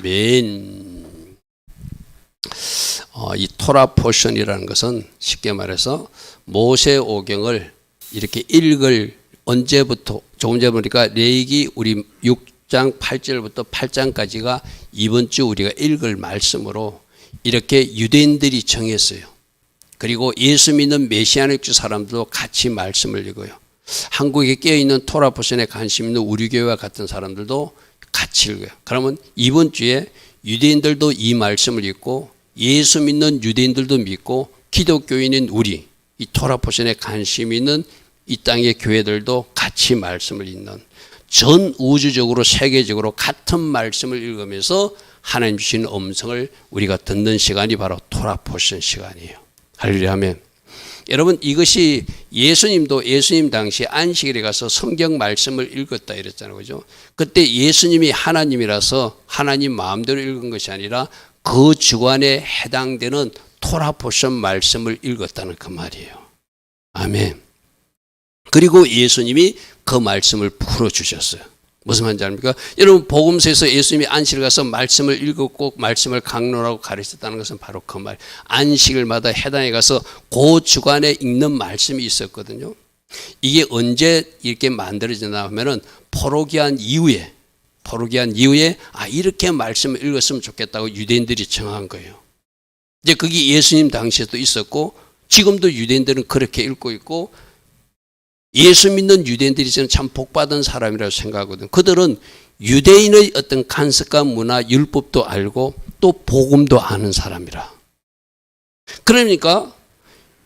아멘. 이 토라 포션이라는 것은 쉽게 말해서 모세오경을 이렇게 읽을 언제부터, 조금 전에 보니까 레위기 우리 6장 8절부터 8장까지가 이번 주 우리가 읽을 말씀으로 이렇게 유대인들이 정했어요. 그리고 예수 믿는 메시아닉 주 사람들도 같이 말씀을 읽어요. 한국에 깨어있는 토라 포션에 관심 있는 우리 교회와 같은 사람들도 같이 읽어요. 그러면 이번 주에 유대인들도 이 말씀을 읽고 예수 믿는 유대인들도 믿고 기독교인인 우리 이 토라 포션에 관심 있는 이 땅의 교회들도 같이 말씀을 읽는, 전 우주적으로 세계적으로 같은 말씀을 읽으면서 하나님 주신 음성을 우리가 듣는 시간이 바로 토라 포션 시간이에요. 할렐루야 아멘. 여러분, 이것이 예수님 당시 안식일에 가서 성경 말씀을 읽었다 이랬잖아요. 그죠? 그때 예수님이 하나님이라서 하나님 마음대로 읽은 것이 아니라 그 주관에 해당되는 토라 포션 말씀을 읽었다는 그 말이에요. 아멘. 그리고 예수님이 그 말씀을 풀어주셨어요. 무슨 말인지 압니까? 여러분, 복음서에서 예수님이 안식을 가서 말씀을 읽었고 말씀을 강론하고 가르쳤다는 것은 바로 그 말. 안식일마다 해당에 가서 그 주간에 읽는 말씀이 있었거든요. 이게 언제 이렇게 만들어졌나 하면은 포로기한 이후에 이렇게 말씀을 읽었으면 좋겠다고 유대인들이 정한 거예요. 이제 그게 예수님 당시에도 있었고 지금도 유대인들은 그렇게 읽고 있고, 예수 믿는 유대인들이 저는 참 복받은 사람이라고 생각하거든요. 그들은 유대인의 어떤 간섭과 문화, 율법도 알고 또 복음도 아는 사람이라. 그러니까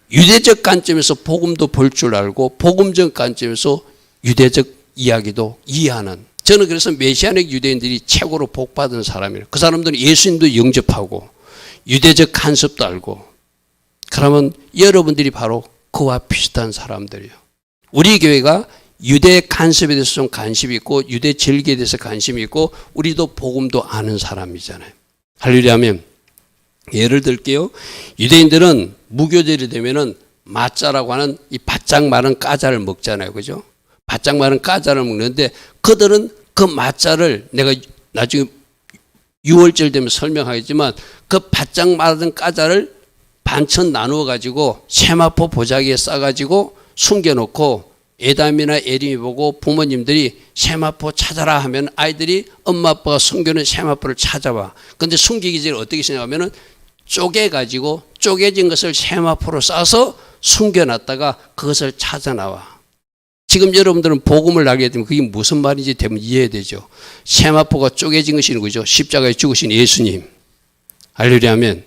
유대적 관점에서 복음도 볼 줄 알고 복음적 관점에서 유대적 이야기도 이해하는, 저는 그래서 메시아닉 유대인들이 최고로 복받은 사람이에요. 그 사람들은 예수님도 영접하고 유대적 간섭도 알고. 그러면 여러분들이 바로 그와 비슷한 사람들이에요. 우리 교회가 유대 간섭에 대해서 좀 관심이 있고 유대 절기에 대해서 관심이 있고 우리도 복음도 아는 사람이잖아요. 할렐루야 하면, 예를 들게요. 유대인들은 무교절이 되면은 마짜라고 하는 이 바짝 마른 까자를 먹잖아요. 그죠? 바짝 마른 까자를 먹는데 그들은 그 마짜를 내가 나중에 6월절 되면 설명하겠지만 그 바짝 마른 까자를 반천 나누어 가지고 세마포 보자기에 싸가지고 숨겨놓고 에담이나 에림이 보고 부모님들이 세마포 찾아라 하면 아이들이 엄마 아빠가 숨겨놓은 세마포를 찾아봐. 근데 숨기기 전에 어떻게 생각하면은 쪼개가지고 쪼개진 것을 세마포로 싸서 숨겨놨다가 그것을 찾아 나와. 지금 여러분들은 복음을 알게 되면 그게 무슨 말인지 대부분 이해되죠. 세마포가 쪼개진 것이 누구죠? 십자가에 죽으신 예수님. 할렐루야 하면,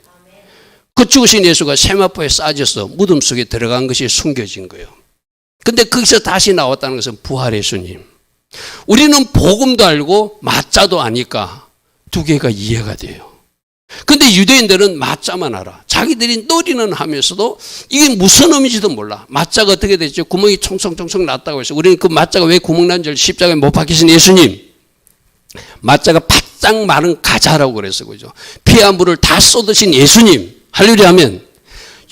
그 죽으신 예수가 세마포에 싸져서 무덤 속에 들어간 것이 숨겨진 거예요. 근데 거기서 다시 나왔다는 것은 부활 예수님. 우리는 복음도 알고 마짜도 아니까 두 개가 이해가 돼요. 근데 유대인들은 마짜만 알아. 자기들이 놀이는 하면서도 이게 무슨 의미인지도 몰라. 마짜가 어떻게 됐죠? 구멍이 총총총총 났다고 해서 우리는 그 마짜가 왜 구멍 난 줄, 십자가에 못 박히신 예수님. 마짜가 바짝 마른 가자라고 그랬어. 그죠? 피와 물을 다 쏟으신 예수님. 할렐루야 하면,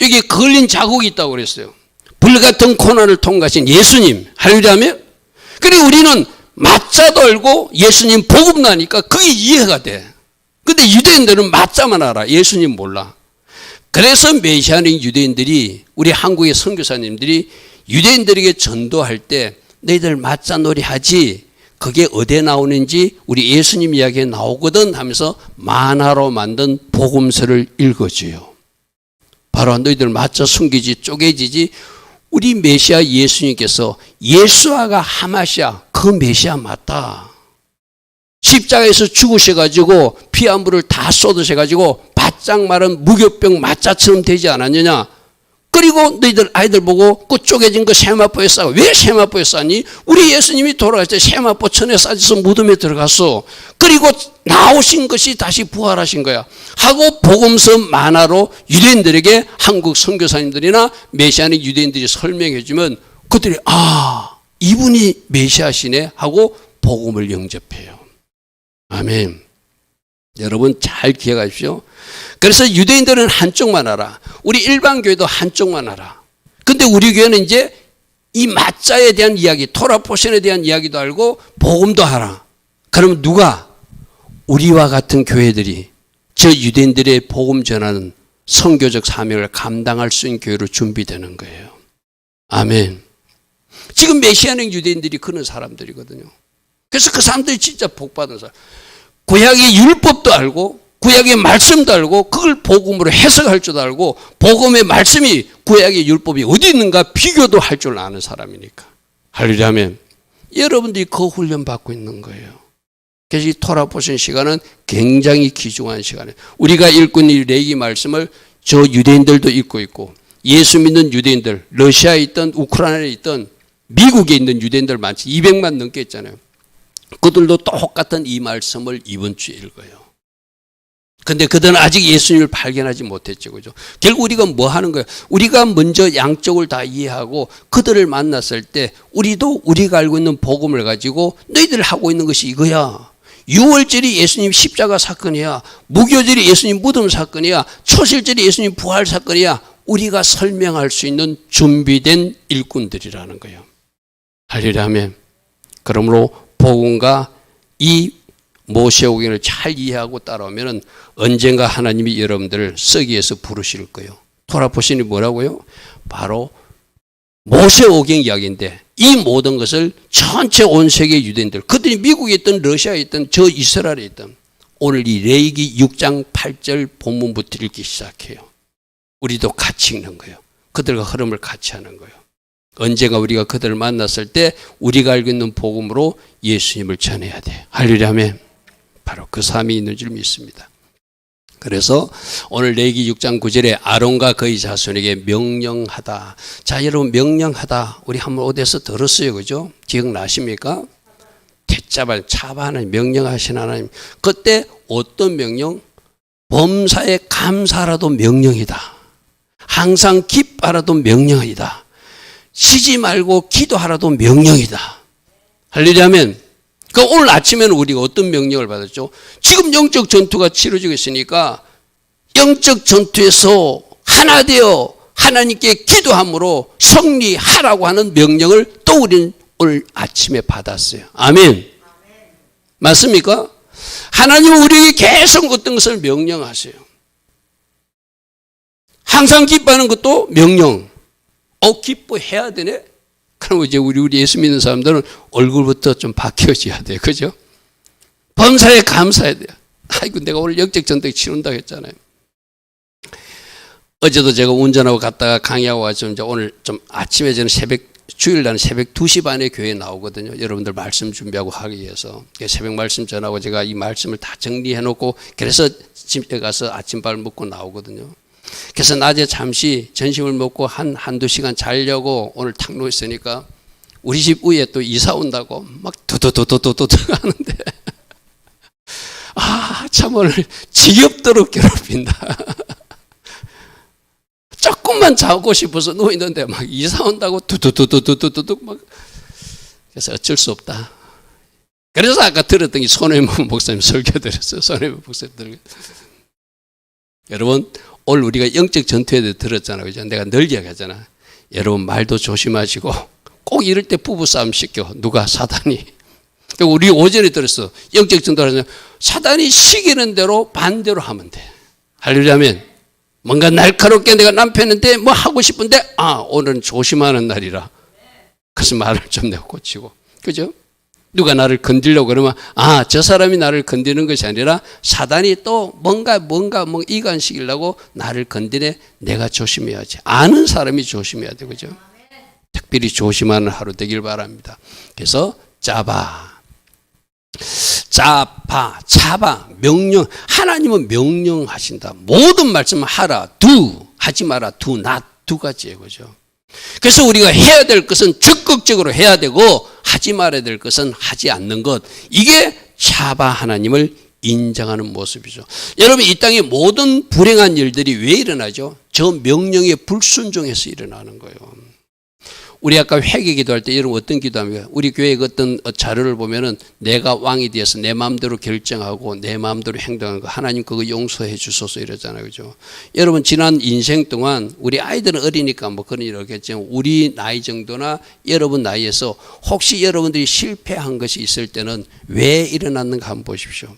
여기 걸린 자국이 있다고 그랬어요. 불같은 고난을 통과하신 예수님. 할렐루야 하면, 그리고 우리는 마짜도 알고 예수님 복음도 아니까 그게 이해가 돼. 근데 유대인들은 마짜만 알아. 예수님 몰라. 그래서 메시아닉 유대인들이, 우리 한국의 선교사님들이 유대인들에게 전도할 때 너희들 마짜 놀이 하지, 그게 어디에 나오는지 우리 예수님 이야기에 나오거든 하면서 만화로 만든 복음서를 읽어줘요. 바로 너희들 마짜 숨기지 쪼개지지, 우리 메시아 예수님께서 예수아가 하마시아 그 메시아 맞다. 십자가에서 죽으셔가지고 피와 물을 다 쏟으셔가지고 바짝 마른 무교병 마짜처럼 되지 않았느냐. 그리고 너희들 아이들 보고 그 쪼개진 거 세마포에 싸고, 왜 세마포에 싸니? 우리 예수님이 돌아갈 때 세마포 천에 싸져서 무덤에 들어갔어. 그리고 나오신 것이 다시 부활하신 거야 하고 복음서 만화로 유대인들에게 한국 선교사님들이나 메시아닉 유대인들이 설명해 주면 그들이 이분이 메시아시네 하고 복음을 영접해요. 아멘. 여러분 잘 기억하십시오. 그래서 유대인들은 한쪽만 알아. 우리 일반 교회도 한쪽만 알아. 근데 우리 교회는 이제 이 마짜에 대한 이야기, 토라 포션에 대한 이야기도 알고 복음도 알아. 그러면 누가? 우리와 같은 교회들이 저 유대인들의 복음 전하는 선교적 사명을 감당할 수 있는 교회로 준비되는 거예요. 아멘. 지금 메시아는 유대인들이 그런 사람들이거든요. 그래서 그 사람들이 진짜 복받은 사람. 구약의 율법도 알고 구약의 말씀도 알고 그걸 복음으로 해석할 줄도 알고 복음의 말씀이 구약의 율법이 어디 있는가 비교도 할 줄 아는 사람이니까. 할렐루야. 아멘. 여러분들이 그 훈련 받고 있는 거예요. 그래서 이 토라 보신 시간은 굉장히 귀중한 시간이에요. 우리가 읽고 있는 레위기 말씀을 저 유대인들도 읽고 있고 예수 믿는 유대인들, 러시아에 있던 우크라이나에 있던 미국에 있는 유대인들 많지 200만 넘게 있잖아요. 그들도 똑같은 이 말씀을 이번 주에 읽어요. 근데 그들은 아직 예수님을 발견하지 못했죠. 그죠? 결국 우리가 뭐 하는 거예요? 우리가 먼저 양쪽을 다 이해하고 그들을 만났을 때 우리도 우리가 알고 있는 복음을 가지고 너희들 하고 있는 것이 이거야. 6월절이 예수님 십자가 사건이야. 무교절이 예수님 무덤 사건이야. 초실절이 예수님 부활 사건이야. 우리가 설명할 수 있는 준비된 일꾼들이라는 거예요. 할렐루야. 아멘. 그러므로 복음과 이 모세오경을 잘 이해하고 따라오면 언젠가 하나님이 여러분들을 쓰기 위해서 부르실 거예요. 토라 보시니 뭐라고요? 바로 모세오경 이야기인데 이 모든 것을 전체 온 세계 유대인들, 그들이 미국에 있던 러시아에 있던 저 이스라엘에 있던 오늘 이 레위기 6장 8절 본문부터 읽기 시작해요. 우리도 같이 읽는 거예요. 그들과 흐름을 같이 하는 거예요. 언젠가 우리가 그들을 만났을 때 우리가 알고 있는 복음으로 예수님을 전해야 돼. 할렐루야. 아멘. 바로 그 삶이 있는 줄 믿습니다. 그래서 오늘 레위기 6장 9절에 아론과 그의 자손에게 명령하다. 자, 여러분 명령하다. 우리 한번 어디서 들었어요. 그죠? 기억나십니까? 차바는 명령하신 하나님. 그때 어떤 명령? 범사에 감사라도 명령이다. 항상 기뻐라도 명령이다. 쉬지 말고 기도하라도 명령이다. 할렐루야. 아멘. 그 오늘 아침에는 우리가 어떤 명령을 받았죠? 지금 영적 전투가 치러지고 있으니까 영적 전투에서 하나 되어 하나님께 기도함으로 승리하라고 하는 명령을 또 우리는 오늘 아침에 받았어요. 아멘. 맞습니까? 하나님은 우리에게 계속 어떤 것을 명령하세요. 항상 기뻐하는 것도 명령. 기뻐해야 되네? 그럼 이제 우리 예수 믿는 사람들은 얼굴부터 좀 바뀌어져야 돼요. 그죠? 범사에 감사해야 돼요. 아이고, 내가 오늘 영적 전쟁 치른다고 했잖아요. 어제도 제가 운전하고 갔다가 강의하고 와서 이제 오늘 좀 아침에 저는 주일날 새벽 2시 반에 교회에 나오거든요. 여러분들 말씀 준비하고 하기 위해서. 새벽 말씀 전하고 제가 이 말씀을 다 정리해 놓고 그래서 집에 가서 아침밥을 먹고 나오거든요. 그래서 낮에 잠시 점심을 먹고 한두 시간 자려고 오늘 탁 놓였으니까 우리 집 위에 또 이사 온다고 막 두두두두두두 하는데 참 오늘 지겹도록 괴롭힌다. 조금만 자고 싶어서 누워있는데 막 이사 온다고 두두두두두두두 막. 그래서 어쩔 수 없다. 그래서 아까 들었던 게 손해문 목사님 설교 드렸어요. 손해문 목사님 설교. 여러분 오늘 우리가 영적 전투에 대해 들었잖아요. 그죠? 내가 늘 이야기하잖아. 여러분 말도 조심하시고 꼭 이럴 때 부부싸움 시켜. 누가? 사단이. 우리 오전에 들었어. 영적 전투하면 사단이 시키는 대로 반대로 하면 돼. 할렐루야. 아멘. 뭔가 날카롭게 내가 남편한테 뭐 하고 싶은데 오늘은 조심하는 날이라. 그래서 말을 좀 내가 고치고. 그죠? 누가 나를 건드리려고 그러면 저 사람이 나를 건드리는 것이 아니라 사단이 또 뭔가 이간시키려고 나를 건드려. 내가 조심해야지. 아는 사람이 조심해야 돼. 그죠? 특별히 조심하는 하루 되길 바랍니다. 그래서 차바, 명령. 하나님은 명령하신다. 모든 말씀을 하라, 하지 마라, 두 가지예요. 그죠? 그래서 우리가 해야 될 것은 적극적으로 해야 되고 하지 말아야 될 것은 하지 않는 것. 이게 차바 하나님을 인정하는 모습이죠. 여러분 이 땅의 모든 불행한 일들이 왜 일어나죠? 저 명령에 불순종해서 일어나는 거예요. 우리 아까 회개 기도할 때 여러분 어떤 기도합니까? 우리 교회 어떤 자료를 보면은 내가 왕이 되어서 내 마음대로 결정하고 내 마음대로 행동하는 거 하나님 그거 용서해 주소서 이러잖아요. 그죠? 여러분 지난 인생 동안 우리 아이들은 어리니까 뭐 그런 일 없겠지만 우리 나이 정도나 여러분 나이에서 혹시 여러분들이 실패한 것이 있을 때는 왜 일어났는가 한번 보십시오.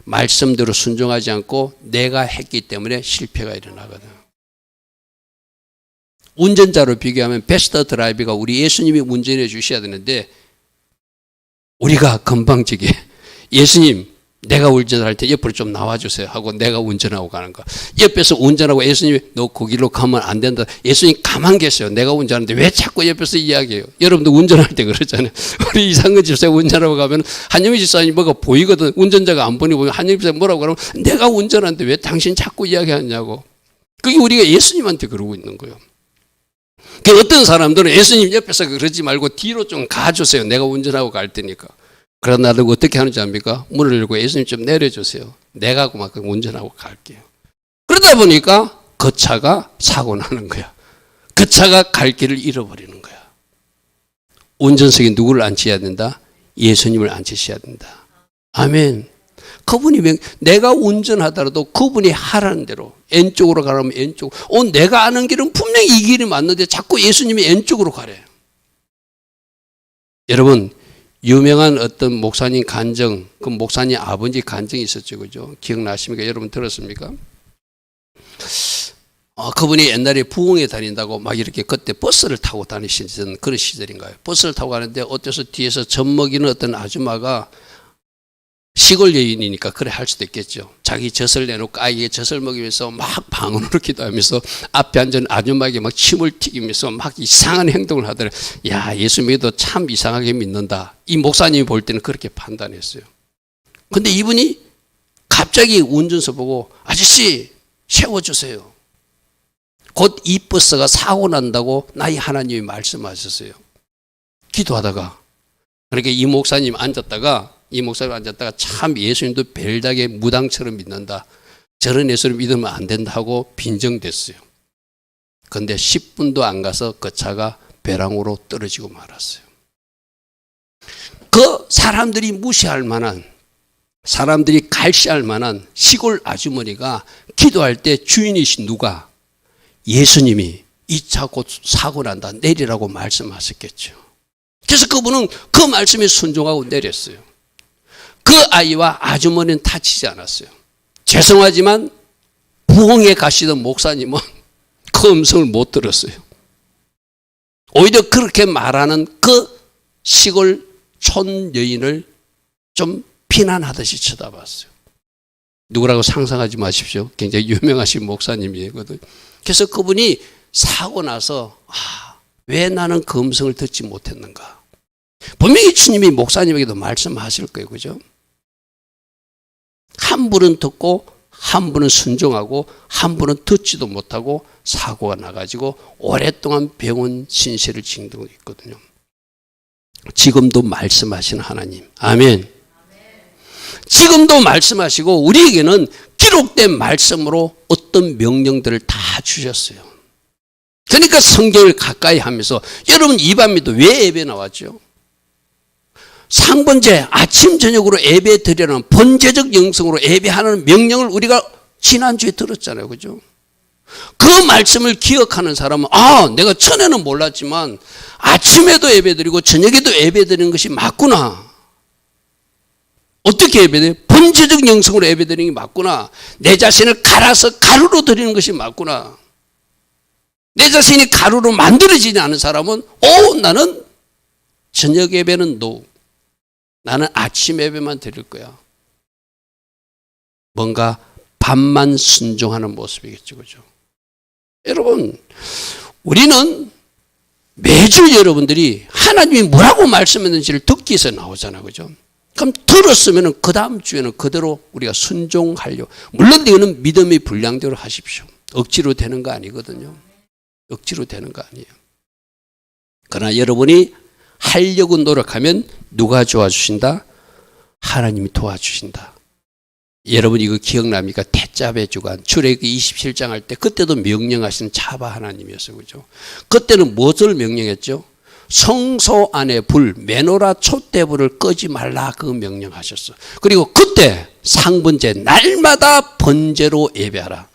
말씀대로 순종하지 않고 내가 했기 때문에 실패가 일어나거든. 운전자로 비교하면 베스트 드라이버가 우리 예수님이 운전해 주셔야 되는데 우리가 건방지게 예수님 내가 운전할 때 옆으로 좀 나와주세요 하고 내가 운전하고 가는 거. 옆에서 운전하고 예수님이 너 그 길로 가면 안 된다. 예수님 가만 계세요. 내가 운전하는데 왜 자꾸 옆에서 이야기해요. 여러분도 운전할 때 그러잖아요. 우리 이상근 집사님 운전하고 가면 한영희 집사님 뭐가 보이거든. 운전자가 안 보니 한영희 집사님 뭐라고 그러면 내가 운전하는데 왜 당신 자꾸 이야기하냐고. 그게 우리가 예수님한테 그러고 있는 거예요. 어떤 사람들은 예수님 옆에서 그러지 말고 뒤로 좀 가주세요. 내가 운전하고 갈 테니까. 그러나 나도 어떻게 하는지 압니까? 문을 열고 예수님 좀 내려주세요. 내가 막 운전하고 갈게요. 그러다 보니까 그 차가 사고 나는 거야. 그 차가 갈 길을 잃어버리는 거야. 운전석에 누구를 앉혀야 된다? 예수님을 앉히셔야 된다. 아멘. 그분이 내가 운전하더라도 그분이 하라는 대로 N쪽으로 가라면 N쪽. 내가 아는 길은 분명히 이 길이 맞는데 자꾸 예수님이 N쪽으로 가래. 여러분 유명한 어떤 목사님 간증, 그 목사님 아버지 간증이 있었죠, 그죠? 기억나십니까? 여러분 들었습니까? 그분이 옛날에 부흥회 다닌다고 막 이렇게 그때 버스를 타고 다니시던 그런 시절인가요? 버스를 타고 가는데 어때서 뒤에서 젖 먹이는 어떤 아줌마가 시골 여인이니까 그래 할 수도 있겠죠. 자기 젖을 내놓고 아이에게 젖을 먹이면서 막 방언으로 기도하면서 앞에 앉은 아줌마에게 막 침을 튀기면서 막 이상한 행동을 하더래. 야, 예수 믿어도 참 이상하게 믿는다. 이 목사님이 볼 때는 그렇게 판단했어요. 근데 이분이 갑자기 운전서 보고 아저씨 세워주세요. 곧 이 버스가 사고 난다고 나의 하나님이 말씀하셨어요. 기도하다가 그렇게 이 목사님 앉았다가 참 예수님도 벨닥에 무당처럼 믿는다. 저런 예수를 믿으면 안 된다 하고 빈정됐어요. 그런데 10분도 안 가서 그 차가 벼랑으로 떨어지고 말았어요. 그 사람들이 무시할 만한, 사람들이 갈시할 만한 시골 아주머니가 기도할 때 주인이신 누가? 예수님이 이 차 곧 사고 난다 내리라고 말씀하셨겠죠. 그래서 그분은 그 말씀에 순종하고 내렸어요. 그 아이와 아주머니는 다치지 않았어요. 죄송하지만 부흥에 가시던 목사님은 그 음성을 못 들었어요. 오히려 그렇게 말하는 그 시골 촌 여인을 좀 비난하듯이 쳐다봤어요. 누구라고 상상하지 마십시오. 굉장히 유명하신 목사님이거든요. 그래서 그분이 사고 나서 왜 나는 그 음성을 듣지 못했는가. 분명히 주님이 목사님에게도 말씀하실 거예요. 그죠? 한 분은 듣고 한 분은 순종하고 한 분은 듣지도 못하고 사고가 나가지고 오랫동안 병원 신세를 지니고 있거든요. 지금도 말씀하시는 하나님. 아멘. 지금도 말씀하시고 우리에게는 기록된 말씀으로 어떤 명령들을 다 주셨어요. 그러니까 성경을 가까이 하면서 여러분 이 밤에도 왜 예배 나왔죠? 상번제 아침 저녁으로 예배 드리라는 번제적 영성으로 예배하는 명령을 우리가 지난주에 들었잖아요. 그죠? 그 말씀을 기억하는 사람은 내가 전에는 몰랐지만 아침에도 예배 드리고 저녁에도 예배 드리는 것이 맞구나. 어떻게 예배 드려요? 번제적 영성으로 예배 드리는 게 맞구나. 내 자신을 갈아서 가루로 드리는 것이 맞구나. 내 자신이 가루로 만들어지지 않은 사람은 나는 저녁 예배는 no. 나는 아침 예배만 드릴 거야. 뭔가 반만 순종하는 모습이겠죠. 그죠? 여러분, 우리는 매주 여러분들이 하나님이 뭐라고 말씀했는지를 듣기 위해서 나오잖아요. 그죠? 그럼 들었으면 그 다음 주에는 그대로 우리가 순종하려고. 물론 이거는 믿음의 분량대로 하십시오. 억지로 되는 거 아니거든요. 억지로 되는 거 아니에요. 그러나 여러분이 하려고 노력하면 누가 도와주신다? 하나님이 도와주신다. 여러분 이거 기억납니까? 대자배 주간 출애굽기 27장 할 때 그때도 명령하시는 자바 하나님이었어요. 그죠? 그때는 무엇을 명령했죠? 성소 안에 불 메노라 촛대불을 끄지 말라 그 명령하셨어. 그리고 그때 상번제 날마다 번제로 예배하라.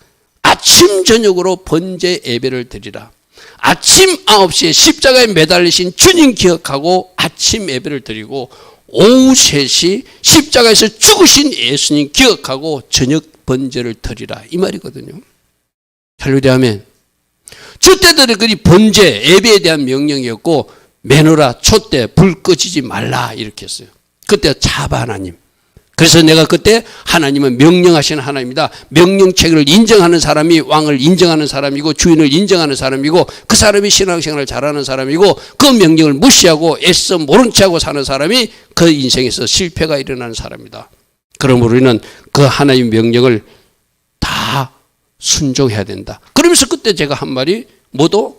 아침 저녁으로 번제 예배를 드리라. 아침 9시에 십자가에 매달리신 주님 기억하고 아침 예배를 드리고 오후 3시 십자가에서 죽으신 예수님 기억하고 저녁 번제를 드리라 이 말이거든요. 할렐루야 아멘. 주때들은 그 번제 예배에 대한 명령이었고 매너라 촛대 불 꺼지지 말라 이렇게 했어요. 그때 자바 하나님. 그래서 내가 그때 하나님은 명령하시는 하나님이다. 명령체계를 인정하는 사람이 왕을 인정하는 사람이고 주인을 인정하는 사람이고 그 사람이 신앙생활을 잘하는 사람이고 그 명령을 무시하고 애써 모른 체하고 사는 사람이 그 인생에서 실패가 일어나는 사람이다. 그러므로 우리는 그 하나님의 명령을 다 순종해야 된다. 그러면서 그때 제가 한 말이 모두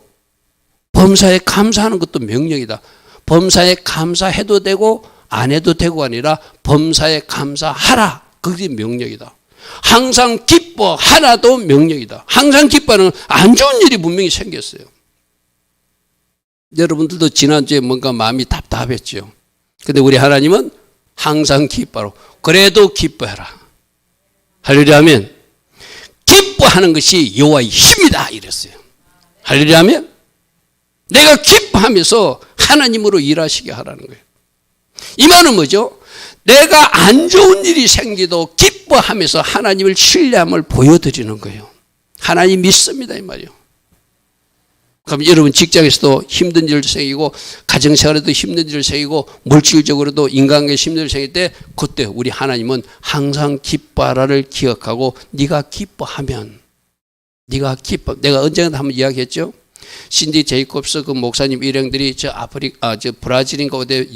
범사에 감사하는 것도 명령이다. 범사에 감사해도 되고 안 해도 되고 아니라 범사에 감사하라. 그게 명령이다. 항상 기뻐하라도 명령이다. 항상 기뻐하는 안 좋은 일이 분명히 생겼어요. 여러분들도 지난주에 뭔가 마음이 답답했죠. 근데 우리 하나님은 항상 기뻐하라. 그래도 기뻐해라. 할렐루야 하면 기뻐하는 것이 여호와의 힘이다 이랬어요. 할렐루야 하면 내가 기뻐하면서 하나님으로 일하시게 하라는 거예요. 이 말은 뭐죠? 내가 안 좋은 일이 생기도 기뻐하면서 하나님을 신뢰함을 보여드리는 거예요. 하나님 믿습니다 이 말이에요. 그럼 여러분 직장에서도 힘든 일 생기고 가정생활에도 힘든 일 생기고 물질적으로도 인간관계에 힘든 일 생길 때 그때 우리 하나님은 항상 기뻐하라를 기억하고 네가 기뻐하면 네가 기뻐. 내가 언젠가 한번 이야기했죠. 신디 제이콥스 그 목사님 일행들이 저 브라질인가 어디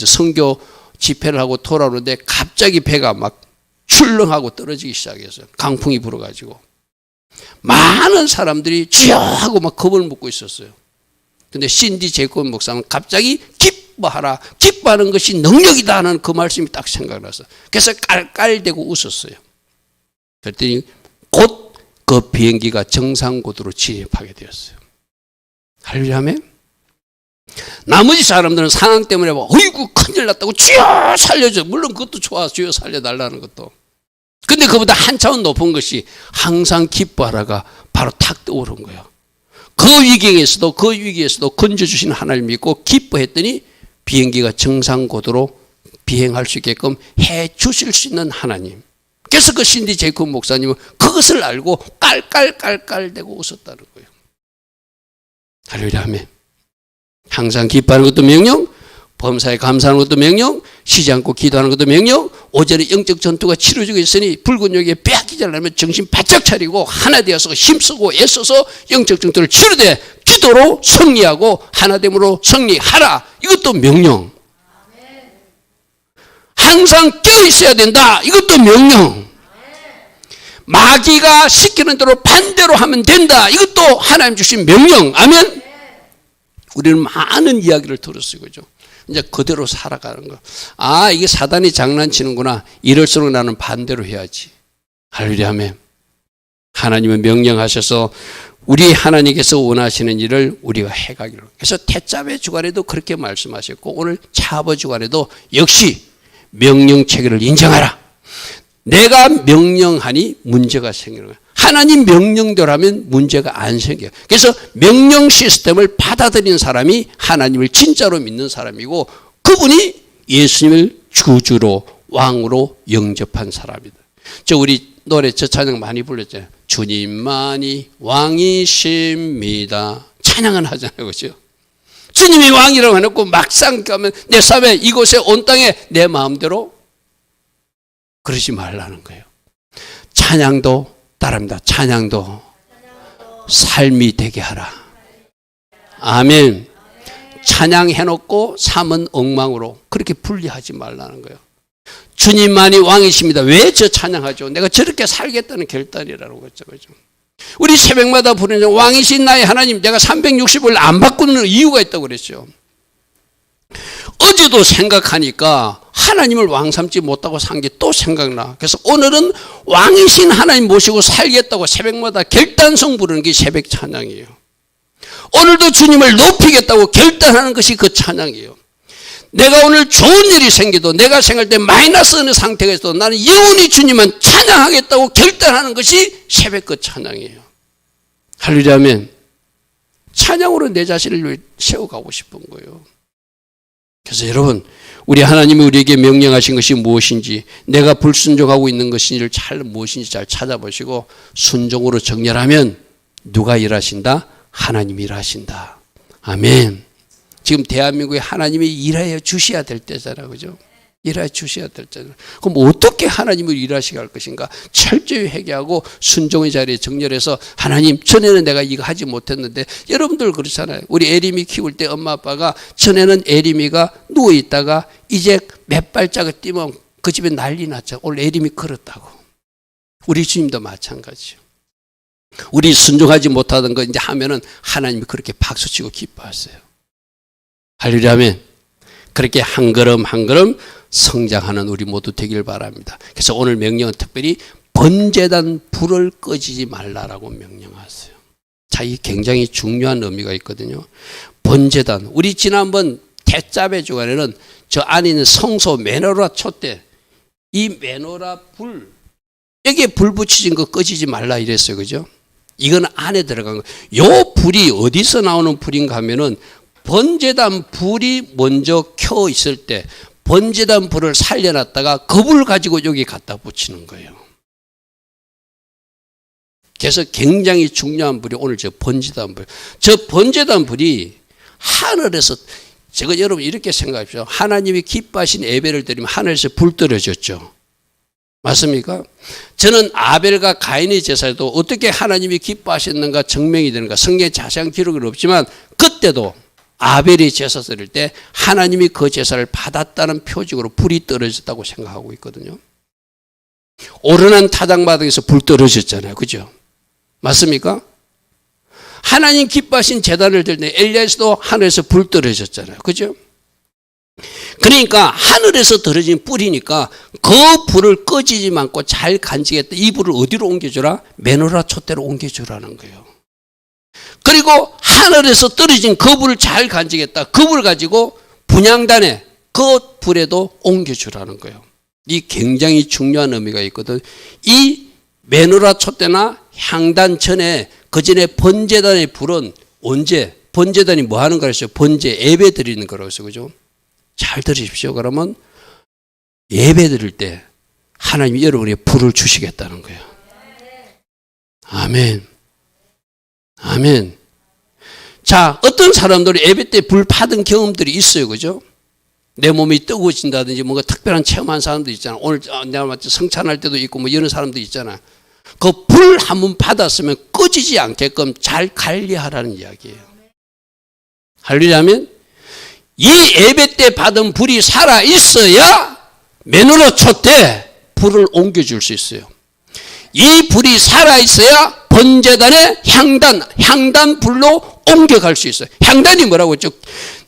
선교 집회를 하고 돌아오는데 갑자기 배가 막 출렁하고 떨어지기 시작했어요. 강풍이 불어가지고 많은 사람들이 주여 하고 막 겁을 먹고 있었어요. 근데 신디 제이콥 목사는 갑자기 기뻐하라, 기뻐하는 것이 능력이다 하는 그 말씀이 딱 생각나서 그래서 깔깔대고 웃었어요. 그랬더니 곧 그 비행기가 정상고도로 진입하게 되었어요. 할렐루야 하면 나머지 사람들은 상황 때문에 막 어이구 큰일 났다고 주여 살려줘. 물론 그것도 좋아. 주여 살려달라는 것도. 근데 그보다 한 차원 높은 것이 항상 기뻐하라가 바로 탁 떠오른 거예요. 그 위기에서도 건져주신 하나님 믿고 기뻐했더니 비행기가 정상고도로 비행할 수 있게끔 해 주실 수 있는 하나님. 그래서 그 신디 제이콥 목사님은 그것을 알고 깔깔깔깔대고 웃었다는 거예요. 할렐루야 아멘. 항상 기뻐하는 것도 명령, 범사에 감사하는 것도 명령, 쉬지 않고 기도하는 것도 명령. 오전에 영적 전투가 치러지고 있으니 붉은 용에 빼앗기지 않으면 정신 바짝 차리고 하나 되어서 힘쓰고 애써서 영적 전투를 치르되 기도로 승리하고 하나됨으로 승리하라. 이것도 명령. 항상 깨어 있어야 된다. 이것도 명령. 마귀가 시키는 대로 반대로 하면 된다. 이것도 하나님 주신 명령. 아멘. 우리는 많은 이야기를 들었어요. 그죠? 이제 그대로 살아가는 거. 아, 이게 사단이 장난치는구나. 이럴수록 나는 반대로 해야지. 할렐루야 아멘. 하나님은 명령하셔서 우리 하나님께서 원하시는 일을 우리가 해가기로. 그래서 태자매 주간에도 그렇게 말씀하셨고 오늘 차버 주간에도 역시 명령 체계를 인정하라. 내가 명령하니 문제가 생기는 거야. 하나님 명령대로 하면 문제가 안 생겨요. 그래서 명령 시스템을 받아들인 사람이 하나님을 진짜로 믿는 사람이고 그분이 예수님을 주주로 왕으로 영접한 사람이다. 우리 노래 저 찬양 많이 불렀잖아요. 주님만이 왕이십니다. 찬양은 하잖아요. 그렇죠? 주님이 왕이라고 해놓고 막상 가면 내 삶에 이곳에 온 땅에 내 마음대로 그러지 말라는 거예요. 찬양도 따릅니다. 찬양도 삶이 되게 하라. 아멘. 찬양해놓고 삶은 엉망으로 그렇게 분리하지 말라는 거예요. 주님만이 왕이십니다. 왜 저 찬양하죠? 내가 저렇게 살겠다는 결단이라고 했죠. 그죠? 우리 새벽마다 부르는 왕이신 나의 하나님, 내가 360을 안 바꾸는 이유가 있다고 그랬죠. 어제도 생각하니까 하나님을 왕 삼지 못하고 산 게 또 생각나. 그래서 오늘은 왕이신 하나님 모시고 살겠다고 새벽마다 결단성 부르는 게 새벽 찬양이에요. 오늘도 주님을 높이겠다고 결단하는 것이 그 찬양이에요. 내가 오늘 좋은 일이 생겨도 내가 생각할 때 마이너스 어느 상태가 있어도 나는 영원히 주님은 찬양하겠다고 결단하는 것이 새벽 그 찬양이에요. 할렐루야 아멘. 찬양으로 내 자신을 세워가고 싶은 거예요. 그래서 여러분, 우리 하나님이 우리에게 명령하신 것이 무엇인지, 내가 불순종하고 있는 것인지를 무엇인지 잘 찾아보시고 순종으로 정렬하면 누가 일하신다? 하나님이 일하신다. 아멘. 지금 대한민국에 하나님이 일하여 주셔야 될 때잖아요. 그죠? 일하여 주셔야 될 때잖아요. 그럼 어떻게 하나님을 일하시게 할 것인가? 철저히 회개하고 순종의 자리에 정렬해서 하나님, 전에는 내가 이거 하지 못했는데, 여러분들 그렇잖아요. 우리 에림이 키울 때 엄마 아빠가 전에는 에림이가 누워있다가 이제 몇 발짝을 뛰면 그 집에 난리 났죠. 오늘 에림이 걸었다고. 우리 주님도 마찬가지요. 우리 순종하지 못하던 거 이제 하면은 하나님이 그렇게 박수치고 기뻐하세요. 할렐루야. 아멘. 그렇게 한 걸음 한 걸음 성장하는 우리 모두 되길 바랍니다. 그래서 오늘 명령은 특별히 번제단 불을 꺼지지 말라라고 명령하세요. 자, 이 굉장히 중요한 의미가 있거든요. 번제단, 우리 지난번 대자배 주간에는 저 안에 있는 성소 메노라 촛대, 이 메노라 불, 여기에 불 붙이진 거 꺼지지 말라 이랬어요. 그죠? 이건 안에 들어간 거. 요 불이 어디서 나오는 불인가 하면은 번제단 불이 먼저 켜 있을 때 번제단 불을 살려놨다가 그 불 가지고 여기 갖다 붙이는 거예요. 그래서 굉장히 중요한 불이 오늘 저 번제단 불. 저 번제단 불이 하늘에서, 제가 여러분 이렇게 생각하십시오. 하나님이 기뻐하신 예배를 드리면 하늘에서 불 떨어졌죠. 맞습니까? 저는 아벨과 가인의 제사에도 어떻게 하나님이 기뻐하셨는가 증명이 되는가 성경에 자세한 기록은 없지만 그때도 아벨이 제사 드릴 때 하나님이 그 제사를 받았다는 표적으로 불이 떨어졌다고 생각하고 있거든요. 오르난 타작마당에서 불 떨어졌잖아요. 그죠? 맞습니까? 하나님 기뻐하신 제단을 드릴 때 엘리야에서도 하늘에서 불 떨어졌잖아요. 그죠? 그러니까 하늘에서 떨어진 불이니까 그 불을 꺼지지 않고 잘 간직했다. 이 불을 어디로 옮겨주라? 메노라 촛대로 옮겨주라는 거예요. 그리고 하늘에서 떨어진 그 불을 잘 간직했다. 그 불을 가지고 분향단에 그 불에도 옮겨주라는 거예요. 이 굉장히 중요한 의미가 있거든. 이 메노라 촛대나 향단 전에 그 전에 번제단의 불은 언제? 번제단이 뭐 하는 거라 했어요? 번제 예배 드리는 거라고 했어요. 그죠? 잘 들으십시오. 그러면 예배 드릴 때 하나님이 여러분에게 불을 주시겠다는 거예요. 아멘. 아멘. 자, 어떤 사람들이 예배 때 불 받은 경험들이 있어요. 그죠? 내 몸이 뜨거워진다든지 뭔가 특별한 체험한 사람도 있잖아. 오늘 내가 마치 성찬할 때도 있고 뭐 이런 사람도 있잖아. 그 불 한 번 받았으면 꺼지지 않게끔 잘 관리하라는 이야기예요. 할렐루야면 이 예배 때 받은 불이 살아 있어야 메노라 촛대 불을 옮겨줄 수 있어요. 이 불이 살아 있어야 번제단의 향단 불로 옮겨갈 수 있어요. 향단이 뭐라고 했죠?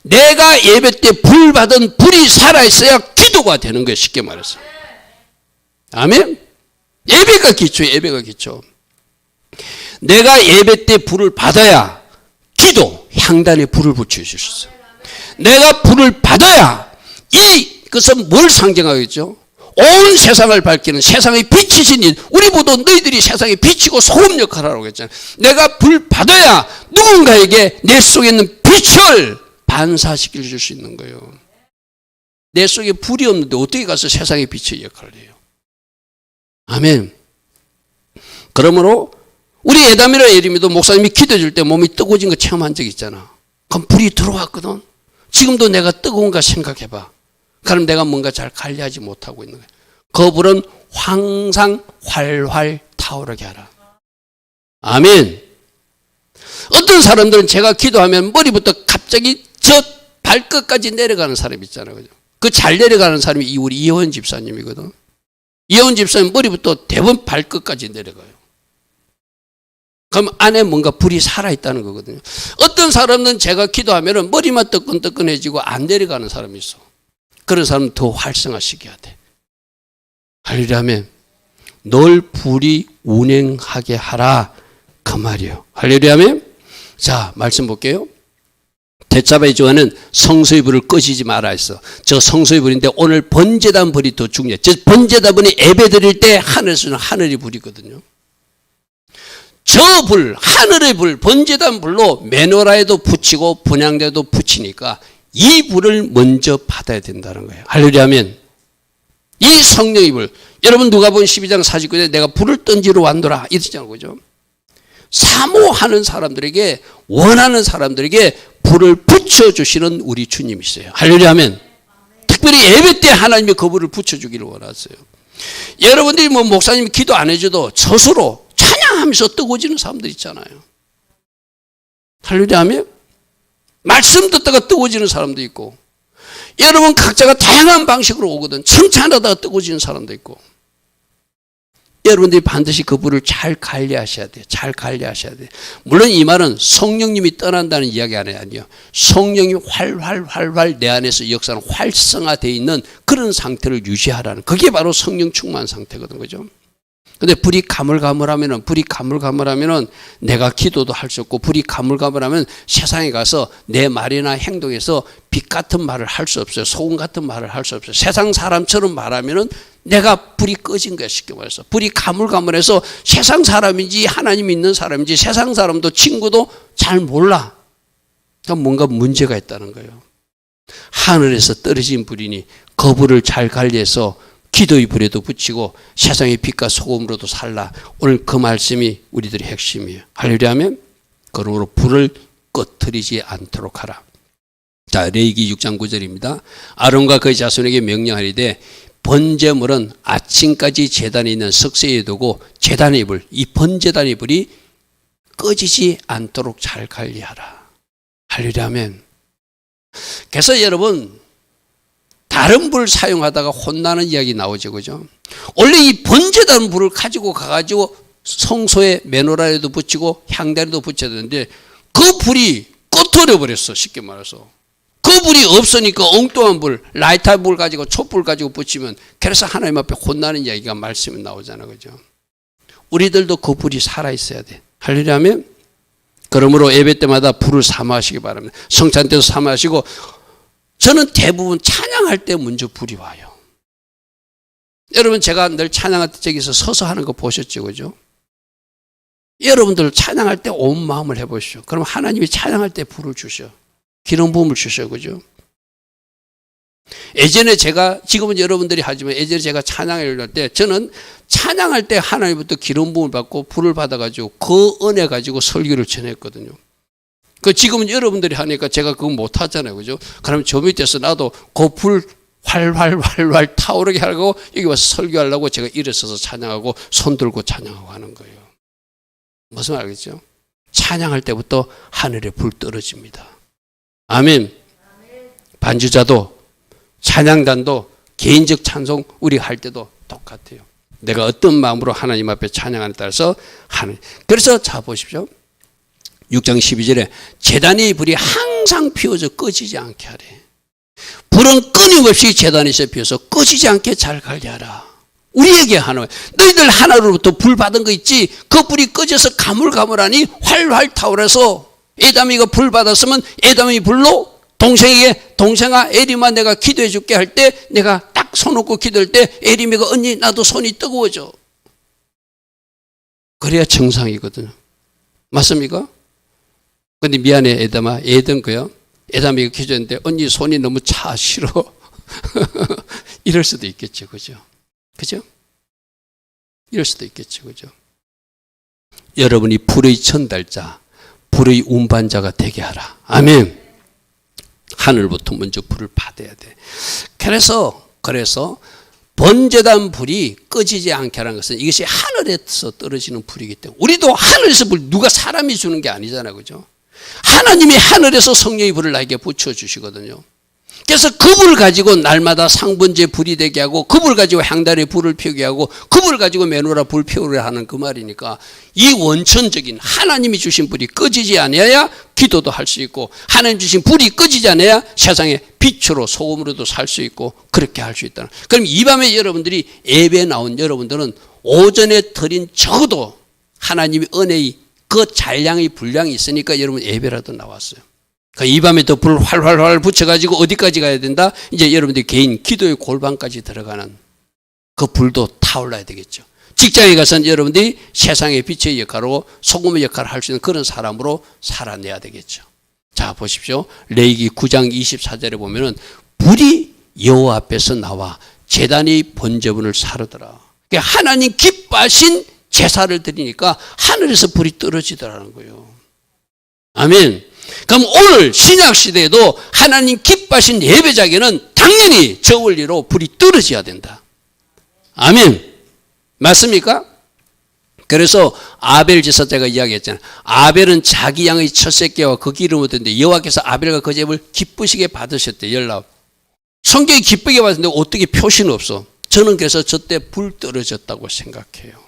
내가 예배 때 불 받은 불이 살아 있어야 기도가 되는 거예요. 쉽게 말해서. 아멘. 예배가 기초예요. 예배가 기초. 내가 예배 때 불을 받아야 기도, 향단에 불을 붙여줄 수 있어요. 내가 불을 받아야 이것은 뭘 상징하겠죠? 온 세상을 밝히는 세상의 빛이신 일, 우리 모두 너희들이 세상에 비치고 소금 역할을 하라고 했잖아요. 내가 불 받아야 누군가에게 내 속에 있는 빛을 반사시켜 줄 수 있는 거예요. 내 속에 불이 없는데 어떻게 가서 세상의 빛의 역할을 해요? 아멘. 그러므로 우리 에담이라 예림이도 목사님이 기도해 줄 때 몸이 뜨거워진 거 체험한 적 있잖아. 그럼 불이 들어왔거든. 지금도 내가 뜨거운가 생각해봐. 그럼 내가 뭔가 잘 관리하지 못하고 있는 거야. 그 불은 항상 활활 타오르게 하라. 아멘. 어떤 사람들은 제가 기도하면 머리부터 갑자기 저 발끝까지 내려가는 사람 있잖아요. 그죠? 그 잘 내려가는 사람이 우리 이혜원 집사님이거든. 이혜원 집사님 머리부터 대부분 발끝까지 내려가요. 그럼 안에 뭔가 불이 살아있다는 거거든요. 어떤 사람은 제가 기도하면 머리만 뜨끈뜨끈해지고 안 내려가는 사람이 있어. 그런 사람은 더 활성화시켜야 돼. 할렐루야 하면 널 불이 운행하게 하라 그 말이에요. 할렐루야 하면 자 말씀 볼게요. 대자바의 주관은 성소의 불을 꺼지지 마라 했어. 저 성소의 불인데 오늘 번제단 불이 더 중요해. 저 번제단 불이 예배 드릴 때 하늘에서는 하늘이 불이거든요. 저 불, 하늘의 불, 번제단 불로 메노라에도 붙이고 분향대도 붙이니까 이 불을 먼저 받아야 된다는 거예요. 할렐루야 하면 이 성령의 불. 여러분 누가복음 12장 49절에 내가 불을 던지러 왔노라 이러잖아요. 그죠? 사모하는 사람들에게 원하는 사람들에게 불을 붙여주시는 우리 주님이세요. 할렐루야 하면 특별히 예배 때 하나님이 그 불을 붙여주기를 원하세요. 여러분들이 뭐 목사님이 기도 안 해줘도 스스로 찬양하면서 뜨거워지는 사람들 있잖아요. 할렐루야 하면 말씀 듣다가 뜨거워지는 사람도 있고 여러분 각자가 다양한 방식으로 오거든. 칭찬하다가 뜨거워지는 사람도 있고 여러분들이 반드시 그 불을 잘 관리하셔야 돼요. 잘 관리하셔야 돼요. 물론 이 말은 성령님이 떠난다는 이야기 아니에요. 성령이 활활 내 안에서 역사는 활성화되어 있는 그런 상태를 유지하라는 그게 바로 성령 충만 상태거든. 그죠? 근데 불이 가물가물하면은 내가 기도도 할 수 없고 불이 가물가물하면 세상에 가서 내 말이나 행동에서 빛 같은 말을 할 수 없어요. 소금 같은 말을 할 수 없어요. 세상 사람처럼 말하면은 내가 불이 꺼진 거야. 쉽게 말해서 불이 가물가물해서 세상 사람인지 하나님 있는 사람인지 세상 사람도 친구도 잘 몰라. 그러니까 뭔가 문제가 있다는 거예요. 하늘에서 떨어진 불이니 그 불을 잘 관리해서 기도의 불에도 붙이고 세상의 빛과 소금으로도 살라. 오늘 그 말씀이 우리들의 핵심이에요. 할렐루야 하면 그러므로 불을 꺼트리지 않도록 하라. 자, 레위기 6장 9절입니다. 아론과 그의 자손에게 명령하리되 번제물은 아침까지 제단에 있는 석쇠에 두고 제단의 불, 이 번제단의 불이 꺼지지 않도록 잘 관리하라. 할렐루야 하면 그래서 여러분 다른 불 사용하다가 혼나는 이야기 나오죠. 그죠? 원래 이 번제단 불을 가지고 가가지고 성소에 메노라에도 붙이고 향단에도 붙여야 되는데 그 불이 꺼트려 버렸어. 쉽게 말해서. 그 불이 없으니까 엉뚱한 불, 라이터 불 가지고 촛불 가지고 붙이면 그래서 하나님 앞에 혼나는 이야기가 말씀이 나오잖아요. 그죠? 우리들도 그 불이 살아있어야 돼. 할렐루야 하면 그러므로 예배 때마다 불을 사모하시기 바랍니다. 성찬 때도 사모하시고 저는 대부분 찬양할 때 먼저 불이 와요. 여러분 제가 늘 찬양할 때 저기서 서서 하는 거 보셨죠? 그죠? 여러분들 찬양할 때 온 마음을 해보시죠. 그럼 하나님이 찬양할 때 불을 주셔. 기름 부음을 주셔. 그죠? 예전에 제가 지금은 여러분들이 하지만 예전에 제가 찬양을 할 때 저는 찬양할 때 하나님부터 기름 부음을 받고 불을 받아가지고 그 은혜 가지고 설교를 전했거든요. 그 지금은 여러분들이 하니까 제가 그거 못 하잖아요. 그죠? 그러면 저 밑에서 나도 그 불 활활 타오르게 하고 여기 와서 설교하려고 제가 일어서서 찬양하고 손 들고 찬양하고 하는 거예요. 무슨 말 알겠죠? 찬양할 때부터 하늘에 불 떨어집니다. 아멘. 반주자도 찬양단도 개인적 찬송 우리 할 때도 똑같아요. 내가 어떤 마음으로 하나님 앞에 찬양하는 따라서 하는. 그래서 자 보십시오. 6장 12절에 제단의 불이 항상 피워져 꺼지지 않게 하래. 불은 끊임없이 제단에서 피워서 꺼지지 않게 잘 관리하라. 우리에게 하는 거예요. 너희들 하나로부터 불 받은 거 있지? 그 불이 꺼져서 가물가물하니 활활 타오르서 에담이가 불 받았으면 에담이 불로 동생에게 동생아 에림아 내가 기도해 줄게 할 때 내가 딱 손 놓고 기도할 때 에림이가 언니 나도 손이 뜨거워져. 그래야 정상이거든요. 맞습니까? 근데 미안해 에담아 에담이가 기도했는데 언니 손이 너무 차 싫어. 이럴 수도 있겠죠. 그죠? 그죠? 이럴 수도 있겠죠. 그죠? 여러분이 불의 전달자, 불의 운반자가 되게 하라. 아멘. 하늘부터 먼저 불을 받아야 돼. 그래서 번제단 불이 꺼지지 않게 하는 것은 이것이 하늘에서 떨어지는 불이기 때문에 우리도 하늘에서 불 누가 사람이 주는 게 아니잖아요. 그죠? 하나님이 하늘에서 성령의 불을 나에게 붙여주시거든요. 그래서 그 불 가지고 날마다 상번제 불이 되게 하고 그 불 가지고 향단에 불을 피우게 하고 그 불 가지고 메노라 불 피우려 하는 그 말이니까 이 원천적인 하나님이 주신 불이 꺼지지 않아야 기도도 할 수 있고 하나님 주신 불이 꺼지지 않아야 세상에 빛으로 소금으로도 살 수 있고 그렇게 할 수 있다는. 그럼 이 밤에 여러분들이 예배에 나온 여러분들은 오전에 드린 적어도 하나님의 은혜의 그 잔량의 분량이 있으니까 여러분 예배라도 나왔어요. 이 밤에 더 불 활활 붙여가지고 어디까지 가야 된다? 이제 여러분들 개인 기도의 골방까지 들어가는 그 불도 타올라야 되겠죠. 직장에 가서는 여러분들이 세상의 빛의 역할로 소금의 역할을 할 수 있는 그런 사람으로 살아내야 되겠죠. 자, 보십시오. 레위기 9장 24절에 보면은 불이 여호와 앞에서 나와 제단의 번제물을 사르더라. 그러니까 하나님 기뻐하신 제사를 드리니까 하늘에서 불이 떨어지더라는 거예요. 아멘. 그럼 오늘 신약 시대에도 하나님 기뻐하신 예배자에게는 당연히 저 원리로 불이 떨어져야 된다. 아멘. 맞습니까? 그래서 아벨 제사자가 이야기했잖아요. 아벨은 자기 양의 첫 새끼와 그 기름을 얻었는데 여호와께서 아벨과 그 제물을 기쁘시게 받으셨대. 열납. 성경이 기쁘게 받았는데 어떻게 표시는 없어. 저는 그래서 저때 불 떨어졌다고 생각해요.